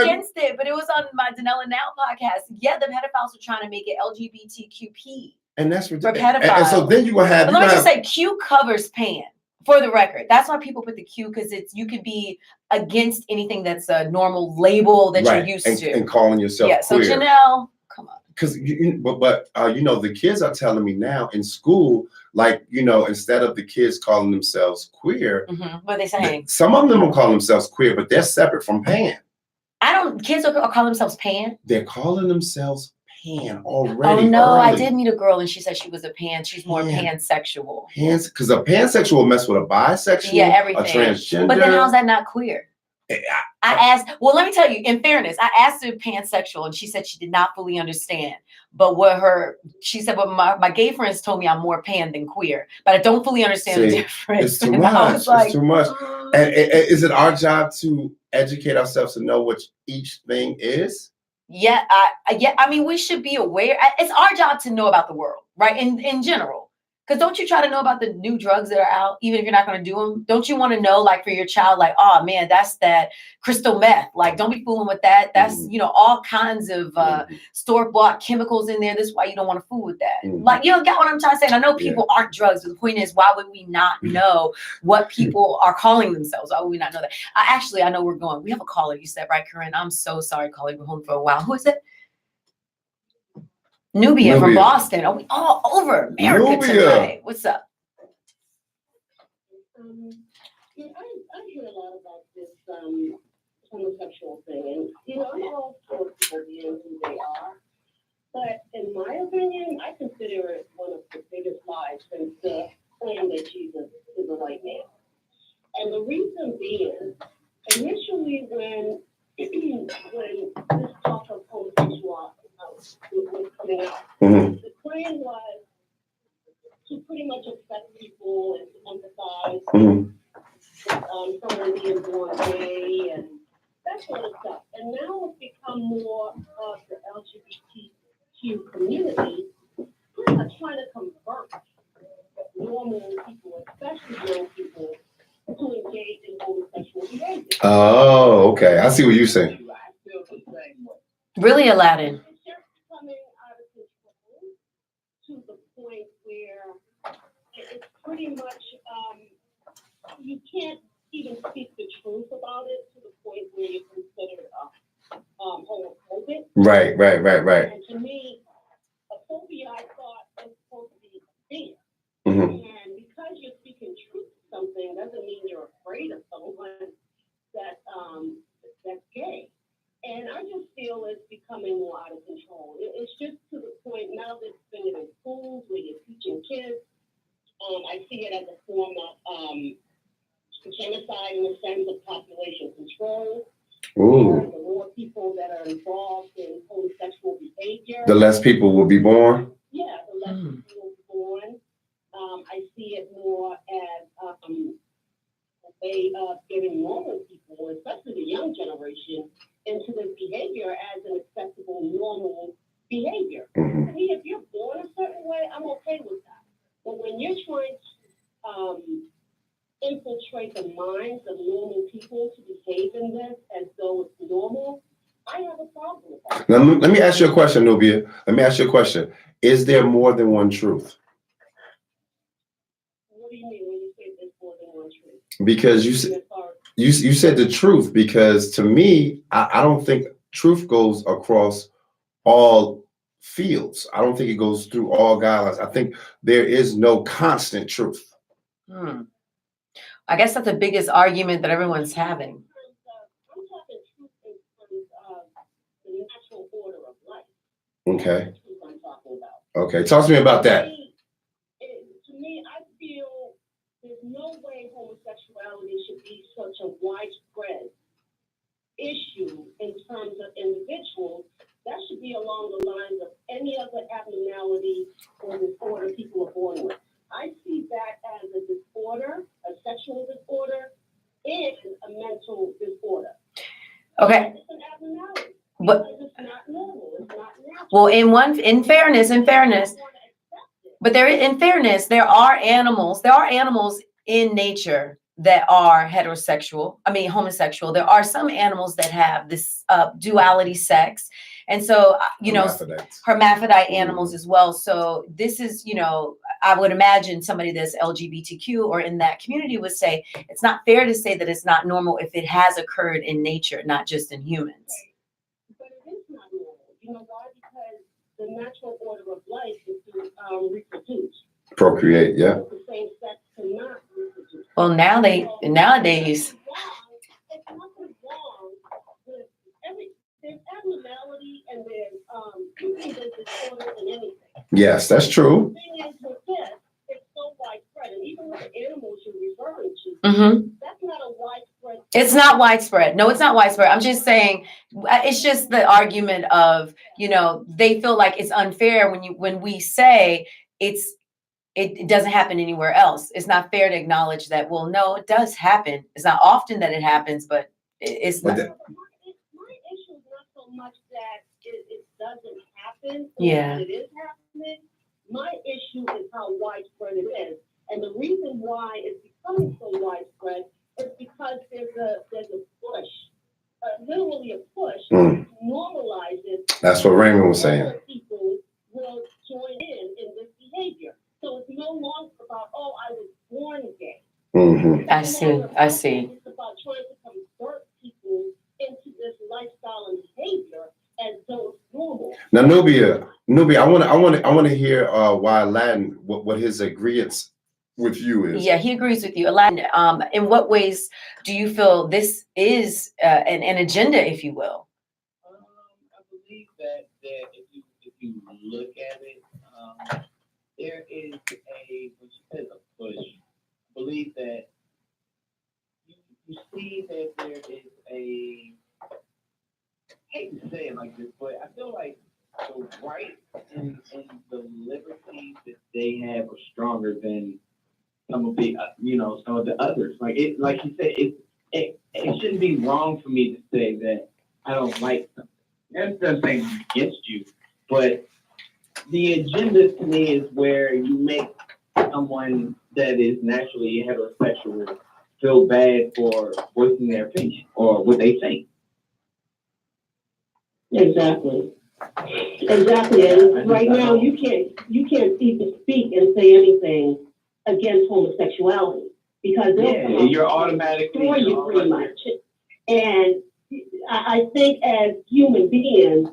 against it, but it was on my Danella Now podcast. Yeah, the pedophiles were trying to make it LGBTQP. And that's ridiculous. For pedophiles. And so then you will have. Let me just say, Q covers pan. For the record, that's why people put the Q, because you could be against anything that's a normal label that you're used to. And calling yourself queer. So Janelle, come on. Because but you know, the kids are telling me now in school, like, you know, instead of the kids calling themselves queer, what are they saying? Some of them will call themselves queer, but they're separate from pan. Kids are calling themselves pan? They're calling themselves pan already. Oh no, I did meet a girl and she said she was a pan. She's more pansexual. Because a pansexual mess with a bisexual, everything. a transgender. But then how's that not queer? I asked, well, let me tell you, in fairness, I asked her pansexual and she said she did not fully understand. But she said, well, my gay friends told me I'm more pan than queer, but I don't fully understand the difference. It's too much. It's too much. And is it our job to educate ourselves to know what each thing is? Yeah. I mean, we should be aware. It's our job to know about the world, right? In general. Because don't you try to know about the new drugs that are out, even if you're not going to do them? Don't you want to know, like, for your child, like, oh, man, that's that crystal meth. Like, don't be fooling with that. That's, all kinds of store-bought chemicals in there. This is why you don't want to fool with that. Like, you don't get what I'm trying to say? And I know people aren't drugs, but the point is, why would we not know what people are calling themselves? Why would we not know that? I know we're going. We have a caller, you said, right, Corinne? I'm so sorry, caller. We're home for a while. Who is it? Nubia from Boston. Oh, we all over America tonight. What's up? I hear a lot about this homosexual thing, and I'm all for people being who they are. But in my opinion, I consider it one of the biggest lies since the claim that Jesus is a white man. And the reason being, initially when this talk of homosexuality was coming out, the claim was to pretty much accept people and to empathize someone being born gay and that sort of stuff. And now it's become more of the LGBTQ community pretty much trying to convert normal people, especially young people, to engage in homosexual behavior. Oh, okay. I see what you're saying. Really, Aladdin? It's just coming out of control to the point where it's pretty much, you can't even speak the truth about it to the point where you're considered homophobic. Right. And to me, a phobia, I thought, was supposed to be fear. And because you're speaking truth to something doesn't mean you're afraid of someone that's gay. And I just feel it's becoming more out of control. It's just to the point now that it's been in schools where you're teaching kids. I see it as a form of genocide in the sense of population control. The more people that are involved in homosexual behavior, the less people will be born. Yeah, the less people will be born. I see it more as a way of getting normal people, especially the young generation, into this behavior as an acceptable, normal behavior. See, if you're born a certain way, I'm okay with that. But when you're trying to infiltrate the minds of normal people to behave in this as though it's normal, I have a problem with that. Now, let me ask you a question, Nubia. Let me ask you a question. Is there more than one truth? What do you mean when you say there's more than one truth? Because you said the truth, because to me, I don't think truth goes across all fields. I don't think it goes through all guidelines. I think there is no constant truth. I guess that's the biggest argument that everyone's having. I'm talking truth in terms of the natural order of life. Okay. That's the truth I'm talking about. Okay. Talk to me about that. To me, I feel there's no way homosexuality should be such a widespread issue in terms of individuals. That should be along the lines of any other abnormality or disorder people are born with. I see that as a disorder, a sexual disorder, and a mental disorder. Okay. It's an abnormality. But it's not normal. It's not natural. well, in fairness, but in fairness, there are animals in nature that are homosexual. There are some animals that have this duality sex. And so, hermaphrodite animals as well. So this is, I would imagine somebody that's LGBTQ or in that community would say, it's not fair to say that it's not normal if it has occurred in nature, not just in humans. But it is not normal. You know why? Because the natural order of life is to reproduce. Procreate, yeah. The same sex cannot reproduce. Well, nowadays. It's nothing wrong with there's abnormality and there's disorder in anything. Yes, that's true. The thing is with this, it's so widespread, and even with the animals you're referring to, that's not a widespread It's not widespread. No, it's not widespread. I'm just saying, it's just the argument of, they feel like it's unfair when we say it doesn't happen anywhere else. It's not fair to acknowledge that. Well, no, it does happen. It's not often that it happens, but it's not. My issue is not so much that it doesn't happen. Yeah. It is happening. My issue is how widespread it is. And the reason why it's becoming so widespread is because there's a push, literally a push to normalize it. That's what Raymond was saying. People will join in this behavior. So it's no longer about, oh, I was born gay. Mm-hmm. I see. It's about trying to convert people into this lifestyle and behavior as though it's normal. Now, Nubia, I want to hear why Aladdin, what his agreement with you is. Yeah, he agrees with you. Aladdin, in what ways do you feel this is an agenda, if you will? I believe that if you look at it, there is when you say a push, I believe that you see that there is I hate to say it like this, but I feel like the rights and the liberties that they have are stronger than some of the some of the others. Like you said, it shouldn't be wrong for me to say that I don't like something. That's nothing against you, but the agenda to me is where you make someone that is naturally heterosexual feel bad for voicing their opinion or what they think. Exactly. And right now you can't even speak and say anything against homosexuality because you're automatically for you pretty much. And I think as human beings,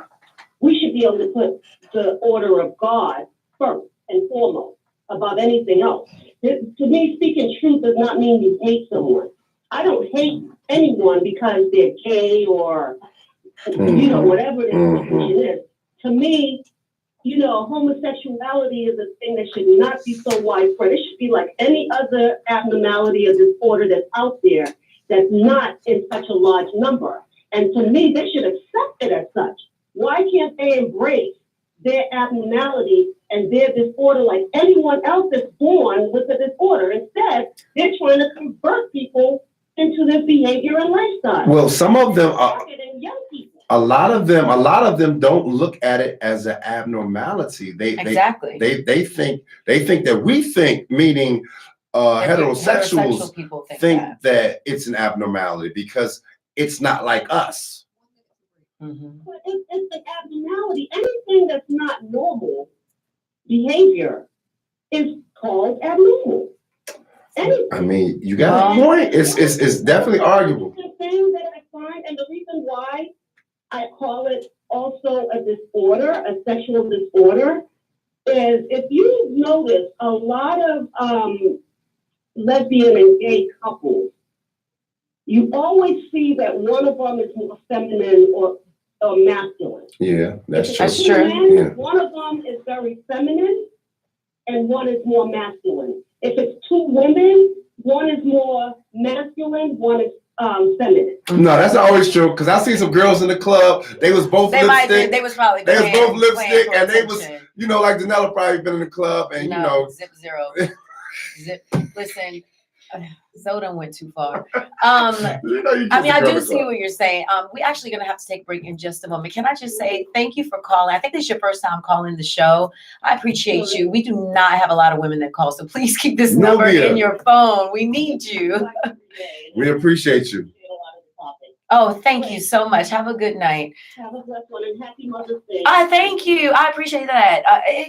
we should be able to put the order of God first and foremost above anything else. To me, speaking truth does not mean you hate someone. I don't hate anyone because they're gay or whatever the situation is. To me, homosexuality is a thing that should not be so widespread. It should be like any other abnormality or disorder that's out there that's not in such a large number. And to me, they should accept it as such. Why can't they embrace their abnormality and their disorder like anyone else that's born with a disorder? Instead, they're trying to convert people into this behavior and lifestyle. Well, some of them are. Young people. A lot of them don't look at it as an abnormality. They think that we think, meaning heterosexuals people think that it's an abnormality because it's not like us. Mm-hmm. But it's an abnormality. Anything that's not normal behavior is called abnormal. Anything. I mean, you got a point. It's definitely arguable. The thing that I find, and the reason why I call it also a disorder, a sexual disorder, is if you notice a lot of lesbian and gay couples, you always see that one of them is more feminine or masculine. Yeah, that's true. That's true. Yeah. One of them is very feminine and one is more masculine. If it's two women, one is more masculine, one is feminine. No, that's not always true because I see some girls in the club. They was both lipstick. They was probably They was both lipstick, and they was, attention. like Janella probably been in the club, and zip zero. Listen, Zoda went too far. I do see what you're saying. We're actually gonna have to take a break in just a moment. Can I just say thank you for calling? I think this is your first time calling the show. I appreciate you. We do not have a lot of women that call, so please keep this number in your phone. We need you. We appreciate you. Oh, thank you so much. Have a good night. Have a blessed one and happy Mother's Day. Thank you. I appreciate that.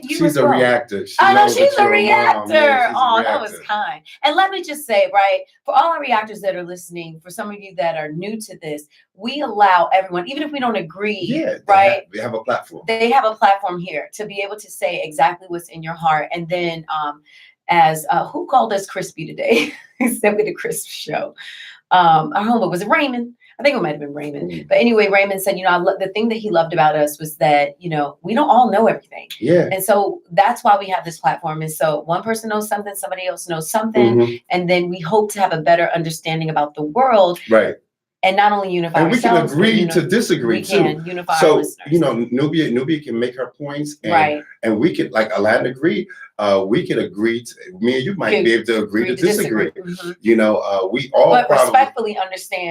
She's a reactor. I know she's a reactor. That was kind. And let me just say, right, for all our reactors that are listening, for some of you that are new to this, we allow everyone, even if we don't agree, right? They have a platform. They have a platform here to be able to say exactly what's in your heart. And then as who called us crispy today? He said we the crisp show. Our homeboy, was it Raymond? I think it might have been Raymond. Mm-hmm. But anyway, Raymond said, the thing that he loved about us was that, we don't all know everything. Yeah. And so that's why we have this platform. And so one person knows something, somebody else knows something. Mm-hmm. And then we hope to have a better understanding about the world. Right. and not only unify And we can ourselves, agree but, to disagree we too. can unify our So, listeners. you know, Nubia can make her points, and right. and we could, like Aladdin agreed, we could agree to, me and you might be able to agree to disagree. Mm-hmm. You know, we all but probably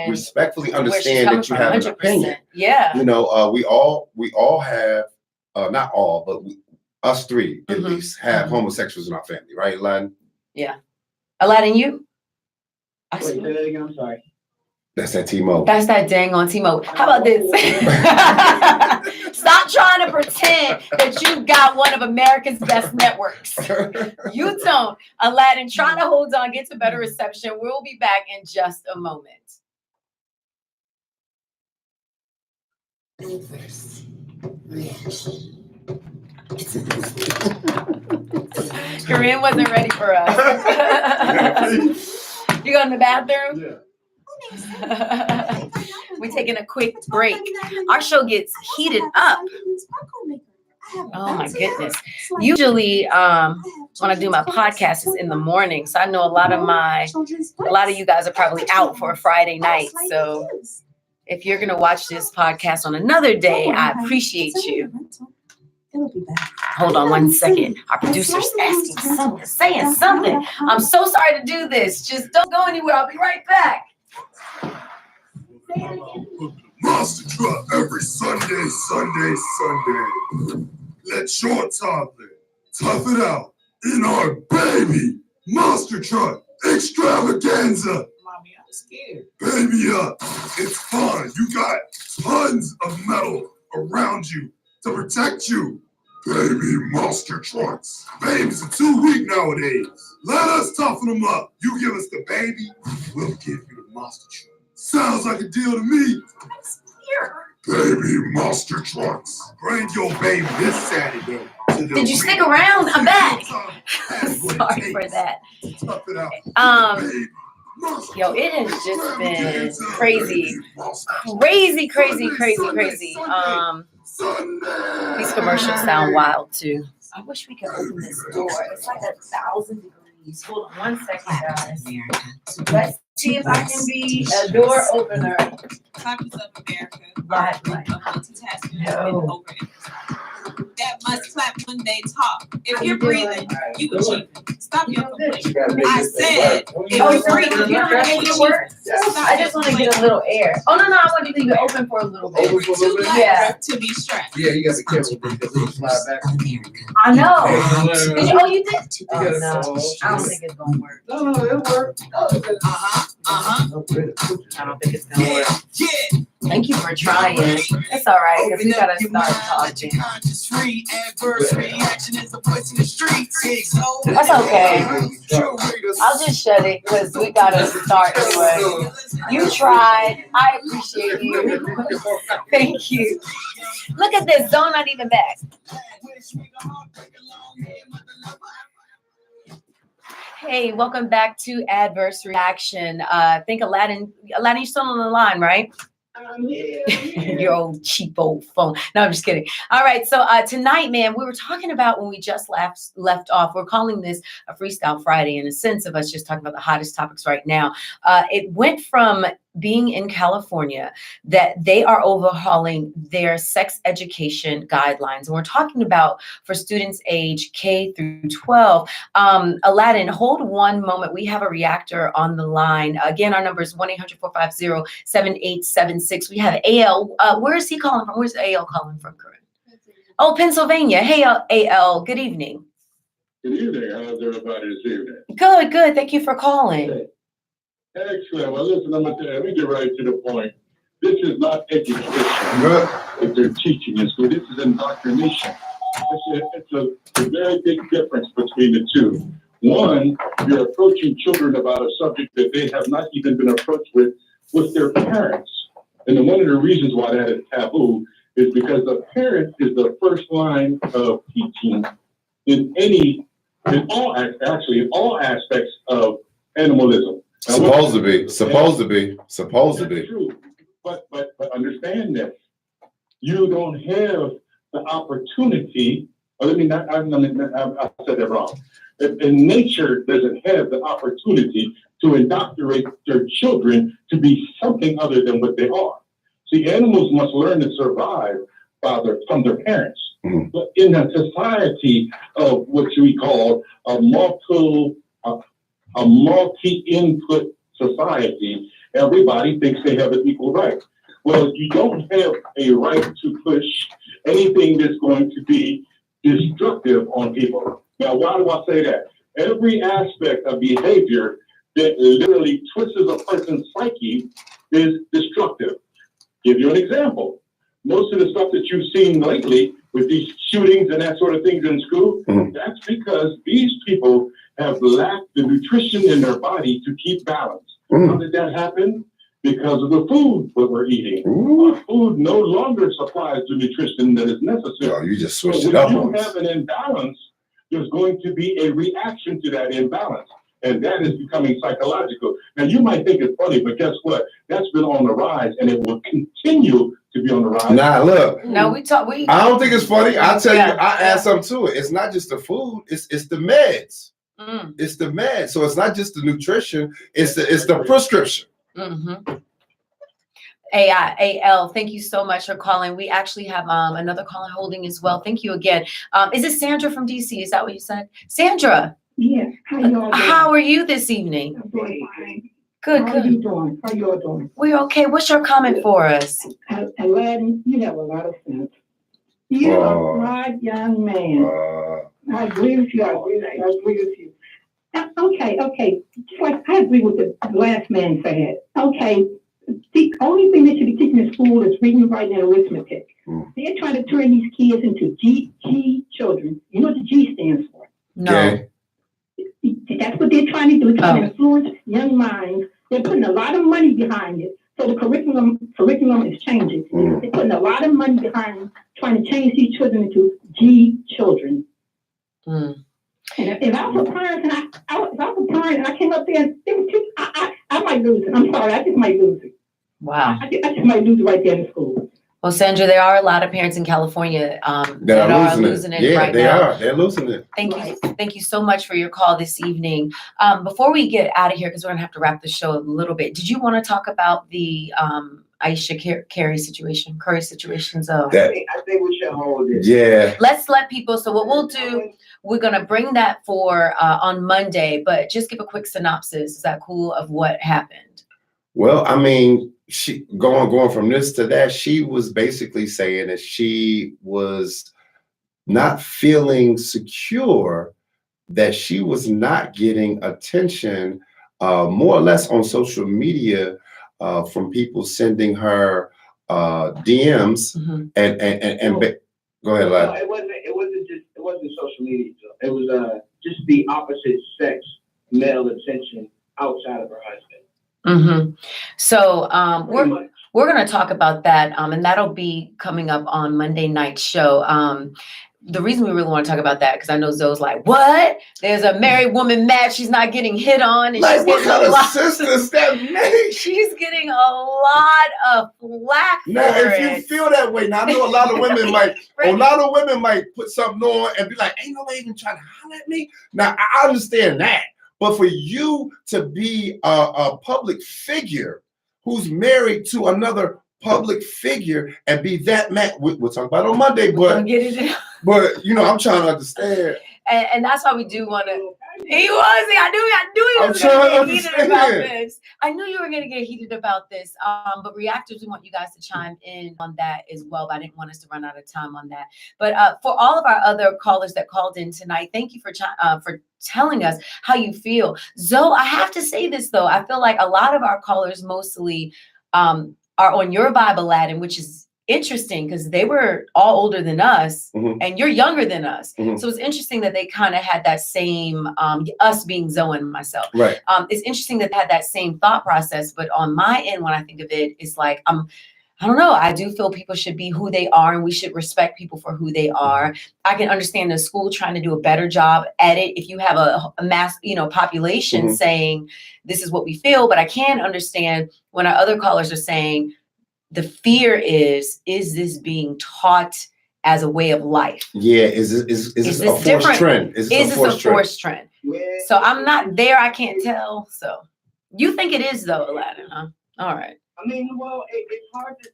respectfully understand that you have an opinion. Yeah. You know, we all have, not all, but us three at least have homosexuals in our family, right, Aladdin? Yeah. Aladdin, you? Wait, say that again, I'm sorry. That's that T-Mobile. That's that dang on T-Mobile. How about this? Stop trying to pretend that you got one of America's best networks. You don't. Aladdin, try to hold on, get to better reception. We'll be back in just a moment. Corinne wasn't ready for us. You go in the bathroom? Yeah. We're taking a quick break. Our show gets heated up. Oh my goodness. Usually when I do my podcast is in the morning. So I know a lot of you guys are probably out for a Friday night. So if you're gonna watch this podcast on another day, I appreciate you. Hold on one second. Our producer's asking something, saying something. I'm so sorry to do this. Just don't go anywhere. I'll be right back. Monster Truck every Sunday. Let your toddler tough it out in our baby Monster Truck extravaganza. Mommy, I'm scared. Baby up. It's fun. You got tons of metal around you to protect you. Baby Monster Trucks. Babies are too weak nowadays. Let us toughen them up. You give us the baby, we'll give you the Monster Truck. Sounds like a deal to me. Baby Monster Trucks. Bring your baby this Saturday. Did you stick around? I'm back. Sorry for that. Tough it out. Yo, it has just been crazy. These commercials sound wild too. I wish we could open this door. It's like 1,000 degrees. Hold on one second, guys. Let's see if I can be a door opener. Copies of America. Right. Multitasking has been over. That must clap when they talk. If you're breathing, you achieve. Stop your complaining. I said, if you're breathing, You don't have to make it work. I just want to get a little air. Oh no, I want to leave it open for a little bit. Too Yeah. to be strapped. Yeah, you gotta be careful because you slide back. I know. Did you? Oh, you did? Oh, gotta no. fall. I don't think it's gonna work. No, it worked. I don't think it's gonna work. Yeah. Thank you for trying. It's all right because we gotta start talking. Free adverse reaction is a voice in the streets. That's okay. I'll just shut it because we gotta start anyway. You tried. I appreciate you. Thank you. Look at this. Zone not even back. Hey, welcome back to Adverse Reaction. I think Aladdin, you're still on the line, right? Your old cheap old phone. No, I'm just kidding. All right. So tonight, man, we were talking about when we just left off. We're calling this a Freestyle Friday in a sense of us just talking about the hottest topics right now. It went from being in California that they are overhauling their sex education guidelines. And we're talking about for students age K through 12. Aladdin, hold one moment. We have a reactor on the line. Again, our number is 1-800-450-7876. We have AL. Where is he calling from? Where's AL calling from, Corinne? Oh, Pennsylvania. Hey, AL. Good evening. Good evening. How's everybody this evening? Good. Thank you for calling. Excellent. Well, listen, let me get right to the point. This is not education that they're teaching in school. This is indoctrination. It's a very big difference between the two. One, you're approaching children about a subject that they have not even been approached with their parents. And one of the reasons why that is taboo is because the parent is the first line of teaching in all aspects of animalism. Supposed to be. That's true. But understand this. You don't have the opportunity. I said that wrong. And nature doesn't have the opportunity to indoctrinate their children to be something other than what they are. See, animals must learn to survive from their parents. Mhm. But in a society of what we call a multi-input society, everybody thinks they have an equal right. Well, you don't have a right to push anything that's going to be destructive on people. Now, why do I say that? Every aspect of behavior that literally twists a person's psyche is destructive. Give you an example. Most of the stuff that you've seen lately with these shootings and that sort of things in school, that's because these people have lacked the nutrition in their body to keep balance. How did that happen? Because of the food that we're eating. Our food no longer supplies the nutrition that is necessary. Oh, you just So switched it when up. you have an imbalance, there's going to be a reaction to that imbalance. And that is becoming psychological. Now, you might think it's funny, but guess what? That's been on the rise, and it will continue to be on the rise. Nah, look. No, I don't think it's funny. I'll tell Yeah, you, I add something to it. It's not just the food, it's the meds. It's the meds. So it's not just the nutrition, it's the prescription. Mm-hmm. AL, thank you so much for calling. We actually have another caller holding as well. Thank you again. Is it Sandra from DC? Is that what you said? Sandra. Yeah. How are you this evening? I'm doing fine. Good, How good. are you doing? How you all doing? We're okay. What's your comment for us? Aladdin, you have a lot of sense. You're a smart young man. I agree with you. I agree with you. Okay. Like, I agree with the last man said. Okay. The only thing they should be teaching in school is reading, writing, and arithmetic. They're trying to turn these kids into G children. You know what the G stands for? No. Okay. That's what they're trying to do. They're trying to influence young minds. They're putting a lot of money behind it. So the curriculum is changing. They're putting a lot of money behind trying to change these children into G children. And if I was a parent and I came up there and they were teaching, I might lose it. I'm sorry, I just might lose it. Wow. I just might lose it right there in school. Well, Sandra, there are a lot of parents in California that are losing it right now. Yeah, they're losing it. Thank you so much for your call this evening. Before we get out of here, because we're gonna have to wrap the show a little bit, did you want to talk about the Aisha Curry situation? So I think we should hold it. Yeah. Let's let people. So what we'll do, we're gonna bring that for on Monday, but just give a quick synopsis. Is that cool? Of what happened? Well, I mean, she going from this to that, she was basically saying that she was not feeling secure, that she was not getting attention, more or less on social media, from people sending her DMs and go ahead, Lad. No, it wasn't social media. It was just the opposite sex male attention outside of her husband. So we're going to talk about that, and that'll be coming up on Monday night show. The reason we really want to talk about that, because I know Zoe's like, what? There's a married woman mad she's not getting hit on, and like, she's what getting kind of sisters that make? She's getting a lot of flack. Now, if you feel that way, now I know a lot of women might put something on and be like, ain't nobody even trying to holler at me. Now I understand that. But for you to be a public figure who's married to another public figure and be that mad, we'll talk about it on Monday, but I'm trying to understand. And that's why we do want to. I knew he was going to get heated about this. I knew you were going to get heated about this. But reactors, we want you guys to chime in on that as well. But I didn't want us to run out of time on that. But for all of our other callers that called in tonight, thank you for telling us how you feel. Zoe, I have to say this though. I feel like a lot of our callers mostly are on your vibe, Aladdin, which is interesting because they were all older than us and you're younger than us. So it's interesting that they kind of had that same, us being Zoe and myself. Right. It's interesting that they had that same thought process, but on my end, when I think of it, it's like, I don't know. I do feel people should be who they are and we should respect people for who they are. I can understand the school trying to do a better job at it. If you have a mass, population saying this is what we feel, but I can understand when our other callers are saying, the fear is this being taught as a way of life? Yeah, is this a forced trend? Is this a forced trend? Yeah. So I'm not there. I can't tell. So you think it is though, Aladdin, huh? All right. I mean, well, it's hard to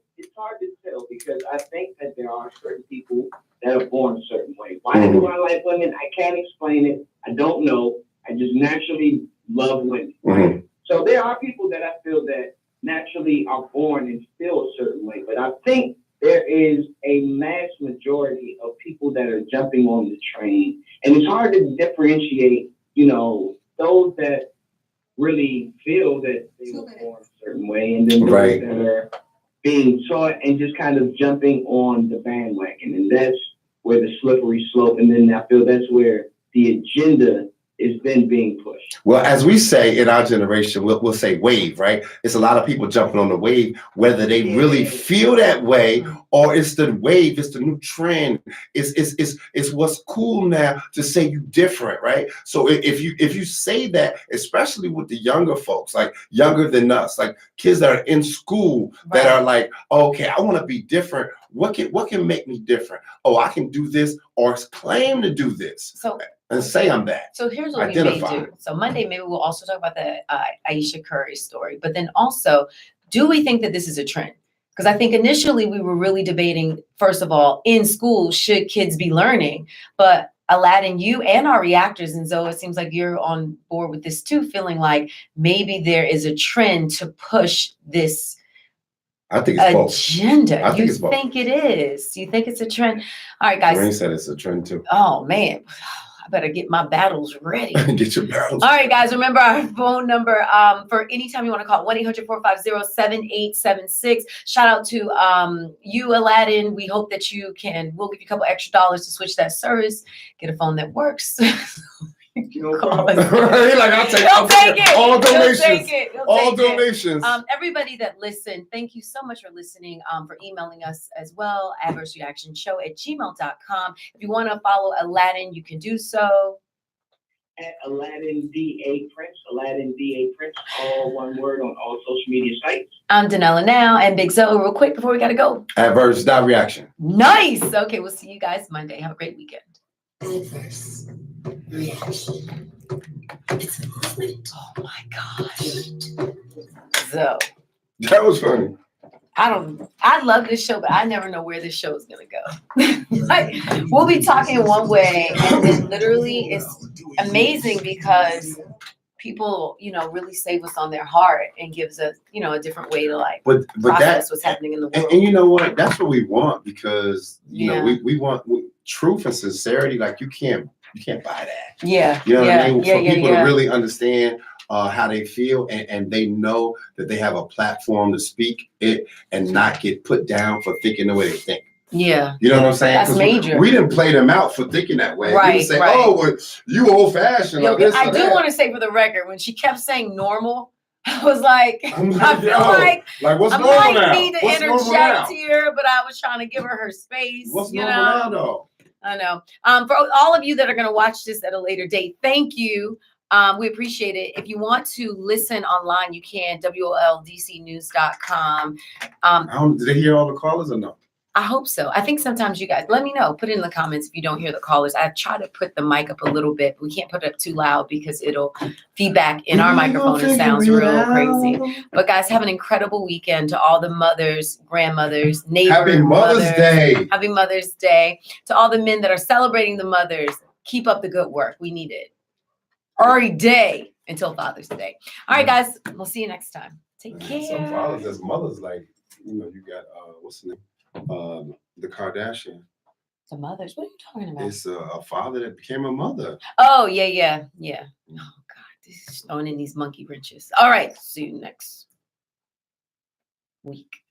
tell because I think that there are certain people that are born a certain way. Why do I like women? I can't explain it. I don't know. I just naturally love women. Right? So there are people that I feel that naturally are born and feel a certain way, but I think there is a mass majority of people that are jumping on the train, and it's hard to differentiate, those that really feel that they were born a certain way, and then those that are being taught and just kind of jumping on the bandwagon, and that's where the slippery slope, and then I feel that's where the agenda is then being pushed. Well, as we say in our generation, we'll say wave, right? It's a lot of people jumping on the wave, whether they really feel that way or it's the wave, it's the new trend. It's what's cool now to say you different, right? So if you say that, especially with the younger folks, like younger than us, like kids that are in school that are like, okay, I want to be different. What can make me different? Oh, I can do this or claim to do this. And say I'm that. So here's what we may do. So Monday, maybe we'll also talk about the Aisha Curry story. But then also, do we think that this is a trend? Because I think initially we were really debating, first of all, in school, should kids be learning? But Aladdin, you and our reactors, and Zoe, it seems like you're on board with this too, feeling like maybe there is a trend to push this I think it's agenda. Both. I think it's both. You think it is? You think it's a trend? All right, guys. Rain said it's a trend too. Oh, man. Better get my battles ready. Get your battles. All right, guys. Remember our phone number for anytime you want to call 1-800-450-7876. Shout out to you, Aladdin. We hope that we'll give you a couple extra dollars to switch that service. Get a phone that works. I'll take it. All donations. All donations. Everybody that listened, thank you so much for listening, for emailing us as well, adversereactionshow@gmail.com. If you want to follow Aladdin, you can do so. At Aladdin D.A. Prince, Aladdin D.A. Prince, all one word on all social media sites. I'm Danella now, and Big Zoe, real quick before we got to go. Adverse.reaction. Nice. Okay, we'll see you guys Monday. Have a great weekend. Adverse reaction. It's a movement. Oh my gosh. So that was funny. I love this show, but I never know where this show is gonna go. Like, we'll be talking one way, and then literally it's amazing because people, really save us on their heart and gives us, a different way to process what's happening in the world. And you know what? That's what we want because we want truth and sincerity. Like you can't buy that. Yeah. You know what I mean? For people to really understand how they feel and they know that they have a platform to speak it and not get put down for thinking the way they think. Yeah. You know what I'm saying? That's major. We didn't play them out for thinking that way. Right. We didn't say, oh, well, you old fashioned. I do want to say for the record, when she kept saying normal, I was like, I feel like what's I normal might now? need to interject here, but I was trying to give her space. What's normal now, though? I know. For all of you that are going to watch this at a later date, thank you. We appreciate it. If you want to listen online, you can, WOLDCnews.com. Did they hear all the callers or no? I hope so. I think sometimes you guys, let me know. Put it in the comments if you don't hear the callers. I try to put the mic up a little bit. We can't put it up too loud because it'll feedback in our microphone. It sounds real crazy. But guys, have an incredible weekend to all the mothers, grandmothers, neighbors. Happy Mother's Day. Happy Mother's Day. To all the men that are celebrating the mothers, keep up the good work. We need it every day until Father's Day. All right, guys. We'll see you next time. Take care. Some fathers as mothers, like, you got, what's the name? The Kardashian. The mothers? What are you talking about? It's a father that became a mother. Oh, yeah. Oh, God. This is throwing in these monkey wrenches. All right. See you next week.